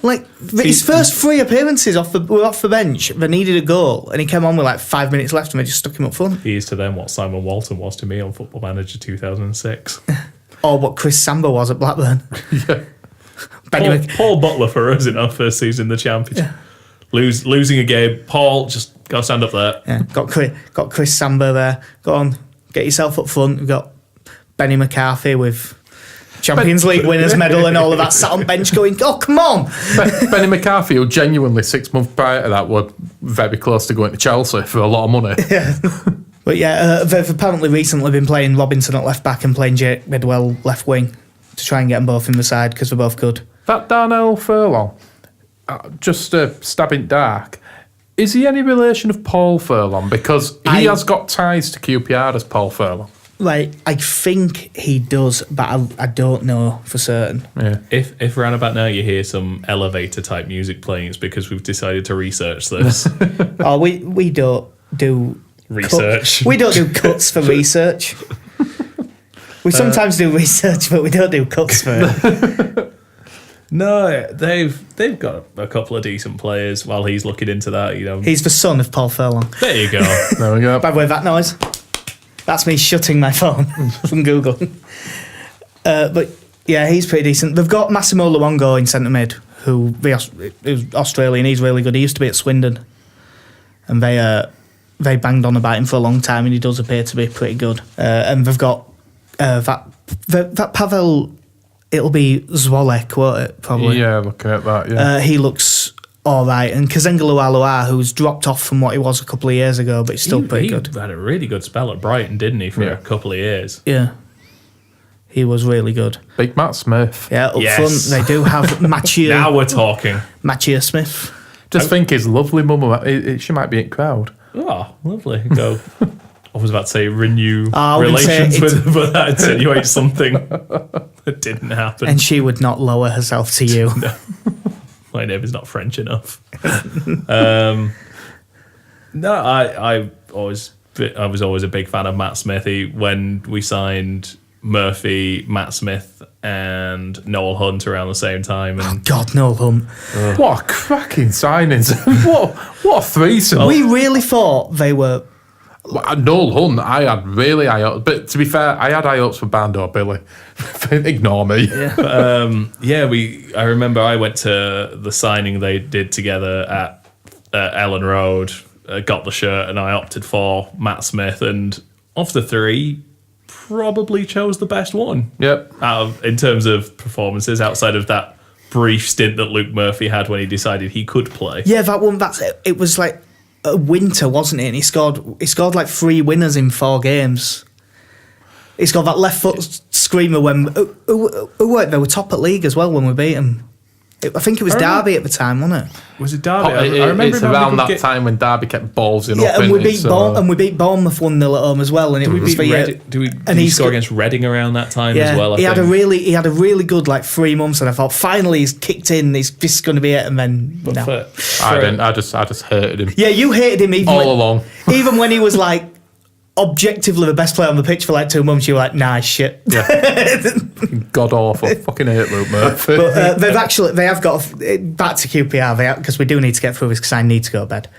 Speaker 2: Like, his first 3 appearances were off the bench. They needed a goal, and he came on with like 5 minutes left, and they just stuck him up front.
Speaker 1: He is to them what Simon Walton was to me on Football Manager 2006.
Speaker 2: Or what Chris Samba was at Blackburn.
Speaker 3: Yeah.
Speaker 1: Paul Butler for us in our first season in the Championship.
Speaker 2: Yeah.
Speaker 1: Losing a game. Paul, just go stand up there.
Speaker 2: Yeah, got Chris Samba there. Go on, get yourself up front. We've got Benny McCarthy with Champions League winners medal and all of that, sat on bench going, oh, come on.
Speaker 3: Benny McCarthy, who genuinely 6 months prior to that were very close to going to Chelsea for a lot of money.
Speaker 2: Yeah. But yeah, they've apparently recently been playing Robinson at left back and playing Jake Bidwell left wing to try and get them both in the side because they're both good.
Speaker 3: That Darnell Furlong, just a stab in dark, is he any relation of Paul Furlong? Because he has got ties to QPR as Paul Furlong.
Speaker 2: Like, I think he does, but I don't know for certain.
Speaker 3: Yeah.
Speaker 1: If around about now you hear some elevator type music playing, it's because we've decided to research this.
Speaker 2: Oh, we don't do
Speaker 1: Research.
Speaker 2: We don't do cuts for research. We sometimes do research, but we don't do cuts for it.
Speaker 1: No, they've got a couple of decent players. While he's looking into that,
Speaker 2: He's the son of Paul Furlong.
Speaker 1: there you go.
Speaker 3: There we go.
Speaker 2: By the way, that noise, that's me shutting my phone from Google. But yeah, he's pretty decent. They've got Massimo Luongo in centre mid, who's Australian. He's really good. He used to be at Swindon, and they banged on about him for a long time, and he does appear to be pretty good. And they've got that Pavel. It'll be Zwolek, won't it? Probably.
Speaker 3: Yeah, looking at that. Yeah.
Speaker 2: He looks all right, and Kazengulu Alua, who's dropped off from what he was a couple of years ago, but he's still pretty good.
Speaker 1: He had a really good spell at Brighton, didn't he, for a couple of years?
Speaker 2: Yeah, he was really good.
Speaker 3: Big Matt Smith.
Speaker 2: Yeah, up
Speaker 1: Yes.
Speaker 2: front they do have Mathieu.
Speaker 1: Now we're talking.
Speaker 2: Mathieu Smith.
Speaker 3: Just think his lovely mum. She might be in crowd.
Speaker 1: Oh, lovely. Go. I was about to say renew
Speaker 2: I was gonna say
Speaker 1: relations
Speaker 2: it's-
Speaker 1: with, but that insinuates something that didn't happen.
Speaker 2: And she would not lower herself to you.
Speaker 1: My name is not French enough. No, I was always a big fan of Matt Smith. When we signed Murphy, Matt Smith, and Noel Hunt around the same time, and
Speaker 2: God, no Hunt.
Speaker 3: What a cracking signings! what a threesome!
Speaker 2: We really thought they were.
Speaker 3: Noel Hunt, I had really high hopes, but to be fair, I had high hopes for Bando Billy. Ignore me.
Speaker 1: I remember I went to the signing they did together at Ellen Road, got the shirt, and I opted for Matt Smith. And of the three, probably chose the best one.
Speaker 3: Yep.
Speaker 1: In terms of performances, outside of that brief stint that Luke Murphy had when he decided he could play.
Speaker 2: Yeah, that one. It was like a winter, wasn't it? And he scored like 3 winners in 4 games. He scored that left foot screamer when they were top at league as well when we beat them. I think it was Derby at the time, wasn't it?
Speaker 1: Was it Derby?
Speaker 3: I remember it's around that time when Derby kept ballsing
Speaker 2: Yeah,
Speaker 3: up.
Speaker 2: and we beat Bournemouth 1-0 at home as well, and it was for
Speaker 1: Did he score against Reading around that time as well?
Speaker 2: He had a really good like 3 months, and I thought finally he's kicked in. This is going to be it, and then no.
Speaker 3: I didn't. I just hated him.
Speaker 2: Yeah, you hated him even
Speaker 3: along.
Speaker 2: Even when he was like objectively the best player on the pitch for like 2 months, you were like, nah, shit.
Speaker 3: Yeah. God awful. Fucking hate Luke Murphy.
Speaker 2: But they have got back to QPR because we do need to get through this because I need to go to bed.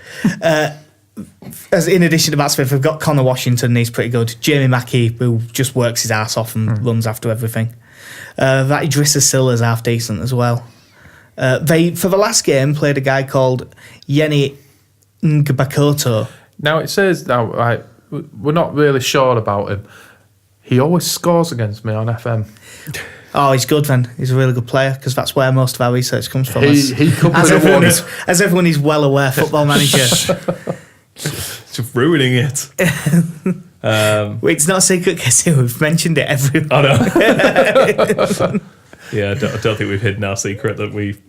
Speaker 2: As in addition to Matt Smith, we've got Connor Washington. He's pretty good. Jamie Mackey, who just works his ass off and runs after everything. That Idrissa Silla's half decent as well. They for the last game played a guy called Yeni Ngbakoto.
Speaker 3: Now it says we're not really sure about him. He always scores against me on FM.
Speaker 2: Oh, he's good then. He's a really good player because that's where most of our research comes from.
Speaker 3: He could be the one.
Speaker 2: As everyone is well aware, Football Manager.
Speaker 1: Just ruining it.
Speaker 2: It's not a secret because we've mentioned it every.
Speaker 1: Oh no. Yeah, I don't think we've hidden our secret that we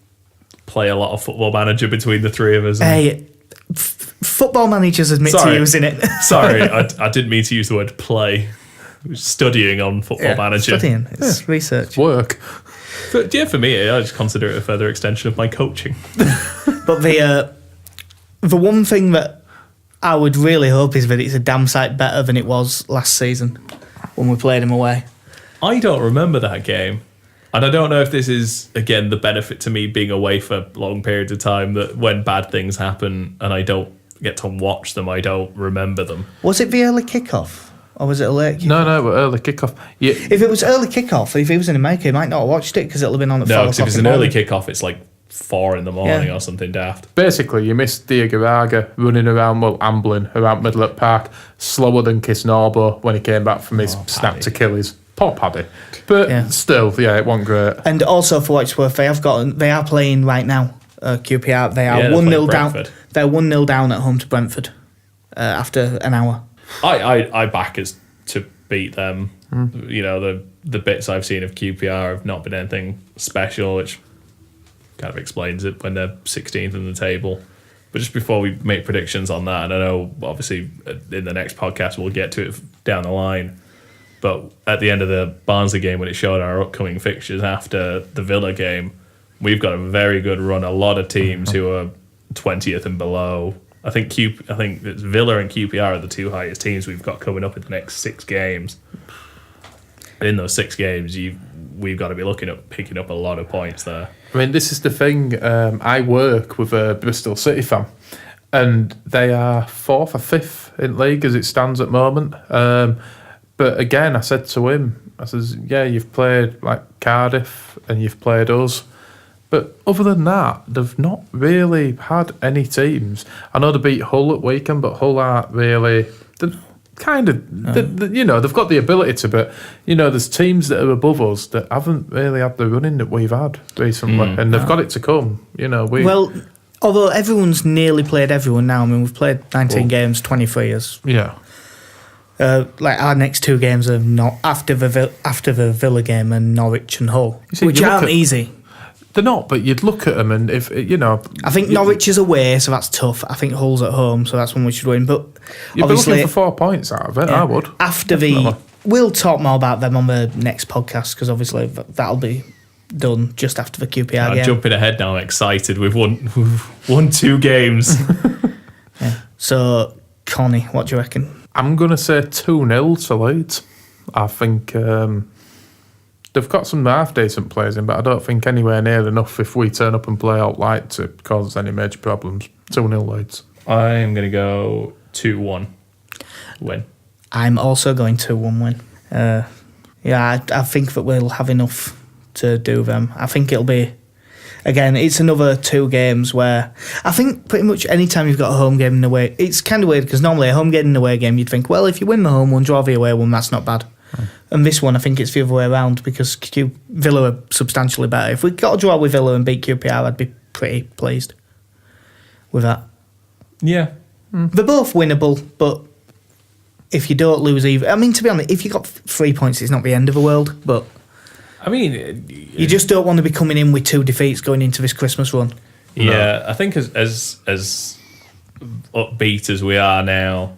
Speaker 1: play a lot of Football Manager between the three of us.
Speaker 2: Hey, Football Managers admit to using it.
Speaker 1: Sorry, I didn't mean to use the word play. Studying on Football Manager.
Speaker 2: Studying, it's research.
Speaker 3: Work.
Speaker 1: But yeah, for me, I just consider it a further extension of my coaching.
Speaker 2: But the one thing that I would really hope is that it's a damn sight better than it was last season when we played them away.
Speaker 1: I don't remember that game. And I don't know if this is, again, the benefit to me being away for long periods of time, that when bad things happen and I don't get to watch them, I don't remember them.
Speaker 2: Was it the early kickoff? Or was it a late kickoff?
Speaker 3: No, early kickoff. Yeah.
Speaker 2: If it was early kickoff, if he was in America, he might not have watched it because it'll have been on at 4
Speaker 1: No,
Speaker 2: o'clock.
Speaker 1: because if it's an early kickoff, it's like 4 in the morning or something daft.
Speaker 3: Basically, you missed Diagaraga running around, ambling around Middlesbrough Park, slower than Kisnorbo when he came back from his snapped Achilles. Poor Paddy. But still, it wasn't great.
Speaker 2: And also, for what it's worth, they are playing right now, QPR. They are 1-0 down. They're 1-0 down at home to Brentford after an hour.
Speaker 1: I back us to beat them. You know, the bits I've seen of QPR have not been anything special, which kind of explains it when they're 16th in the table. But just before we make predictions on that, and I know obviously in the next podcast we'll get to it down the line, But at the end of the Barnsley game, when it showed our upcoming fixtures after the Villa game, we've got a very good run. A lot of teams who are 20th and below. I think it's Villa and QPR are the two highest teams we've got coming up in the next 6 games. And in those 6 games, we've got to be looking at picking up a lot of points there.
Speaker 3: I mean, this is the thing. I work with a Bristol City fan, and they are 4th or 5th in league as it stands at the moment. But again, I said to him, I says, yeah, you've played like Cardiff and you've played us. But other than that, they've not really had any teams. I know they beat Hull at weekend, but Hull aren't really... They've kind of... you know, they've got the ability to, but, you know, there's teams that are above us that haven't really had the running that we've had recently. And they've got it to come, you know.
Speaker 2: Well, although everyone's nearly played everyone now. I mean, we've played 19 games, 23 years.
Speaker 3: Yeah.
Speaker 2: Like our next 2 games are not after the Villa game and Norwich and Hull, which aren't easy.
Speaker 3: They're not, but you'd look at them and if you know,
Speaker 2: I think Norwich is away, so that's tough. I think Hull's at home, so that's one we should win. But
Speaker 3: you'd
Speaker 2: obviously,
Speaker 3: be looking for 4 points out of it.
Speaker 2: Yeah,
Speaker 3: I would.
Speaker 2: We'll talk more about them on the next podcast because obviously that'll be done just after the QPR game.
Speaker 1: Jumping ahead now, I'm excited. We've won 2 games.
Speaker 2: So, Connie, what do you reckon?
Speaker 3: I'm going to say 2-0 to Leeds. I think they've got some half-decent players in, but I don't think anywhere near enough if we turn up and play out light to cause us any major problems. 2-0 Leeds.
Speaker 1: I'm going to go 2-1 win.
Speaker 2: I'm also going 2-1 win. I think that we'll have enough to do them. I think it'll be... Again, it's another 2 games where I think pretty much any time you've got a home game and away, it's kind of weird because normally a home game and away game, you'd think, well, if you win the home one, draw the away one, that's not bad. And this one, I think it's the other way around because Villa are substantially better. If we got a draw with Villa and beat QPR, I'd be pretty pleased with that.
Speaker 1: Yeah.
Speaker 2: They're both winnable, but if you don't lose either... I mean, to be honest, if you got 3 points, it's not the end of the world, but...
Speaker 1: I mean...
Speaker 2: You just don't want to be coming in with 2 defeats going into this Christmas run.
Speaker 1: Yeah, no. I think as upbeat as we are now,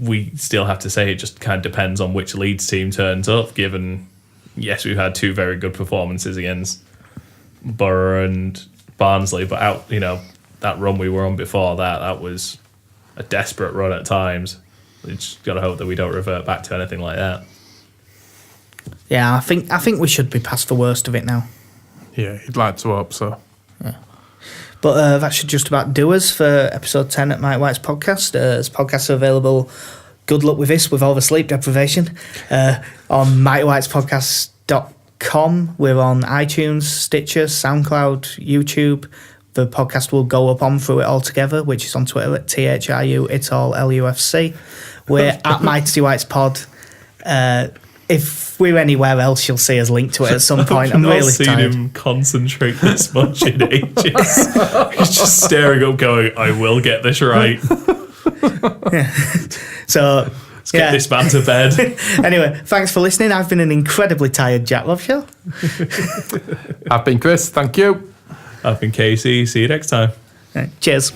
Speaker 1: we still have to say it just kind of depends on which Leeds team turns up, given, yes, we've had 2 very good performances against Borough and Barnsley, but that run we were on before that was a desperate run at times. We just got to hope that we don't revert back to anything like that.
Speaker 2: Yeah, I think we should be past the worst of it now.
Speaker 3: Yeah, you'd like to hope so.
Speaker 2: Yeah. But that should just about do us for episode 10 at Mike White's podcast. As podcasts are available, good luck with this, with all the sleep deprivation, on MikeWhite'sPodcast.com. We're on iTunes, Stitcher, SoundCloud, YouTube. The podcast will go up on Through It All Together, which is on Twitter at THRU, it's all LUFC. We're at Mighty White's Pod. If we're anywhere else, you'll see us linked to it at some point. I'm really tired.
Speaker 1: I've not seen him concentrate this much in ages. He's just staring up going, I will get this right.
Speaker 2: Yeah. So...
Speaker 1: Let's get this man to bed.
Speaker 2: Anyway, thanks for listening. I've been an incredibly tired Jack Loveshaw.
Speaker 3: I've been Chris, thank you.
Speaker 1: I've been Casey. See you next time.
Speaker 2: Cheers.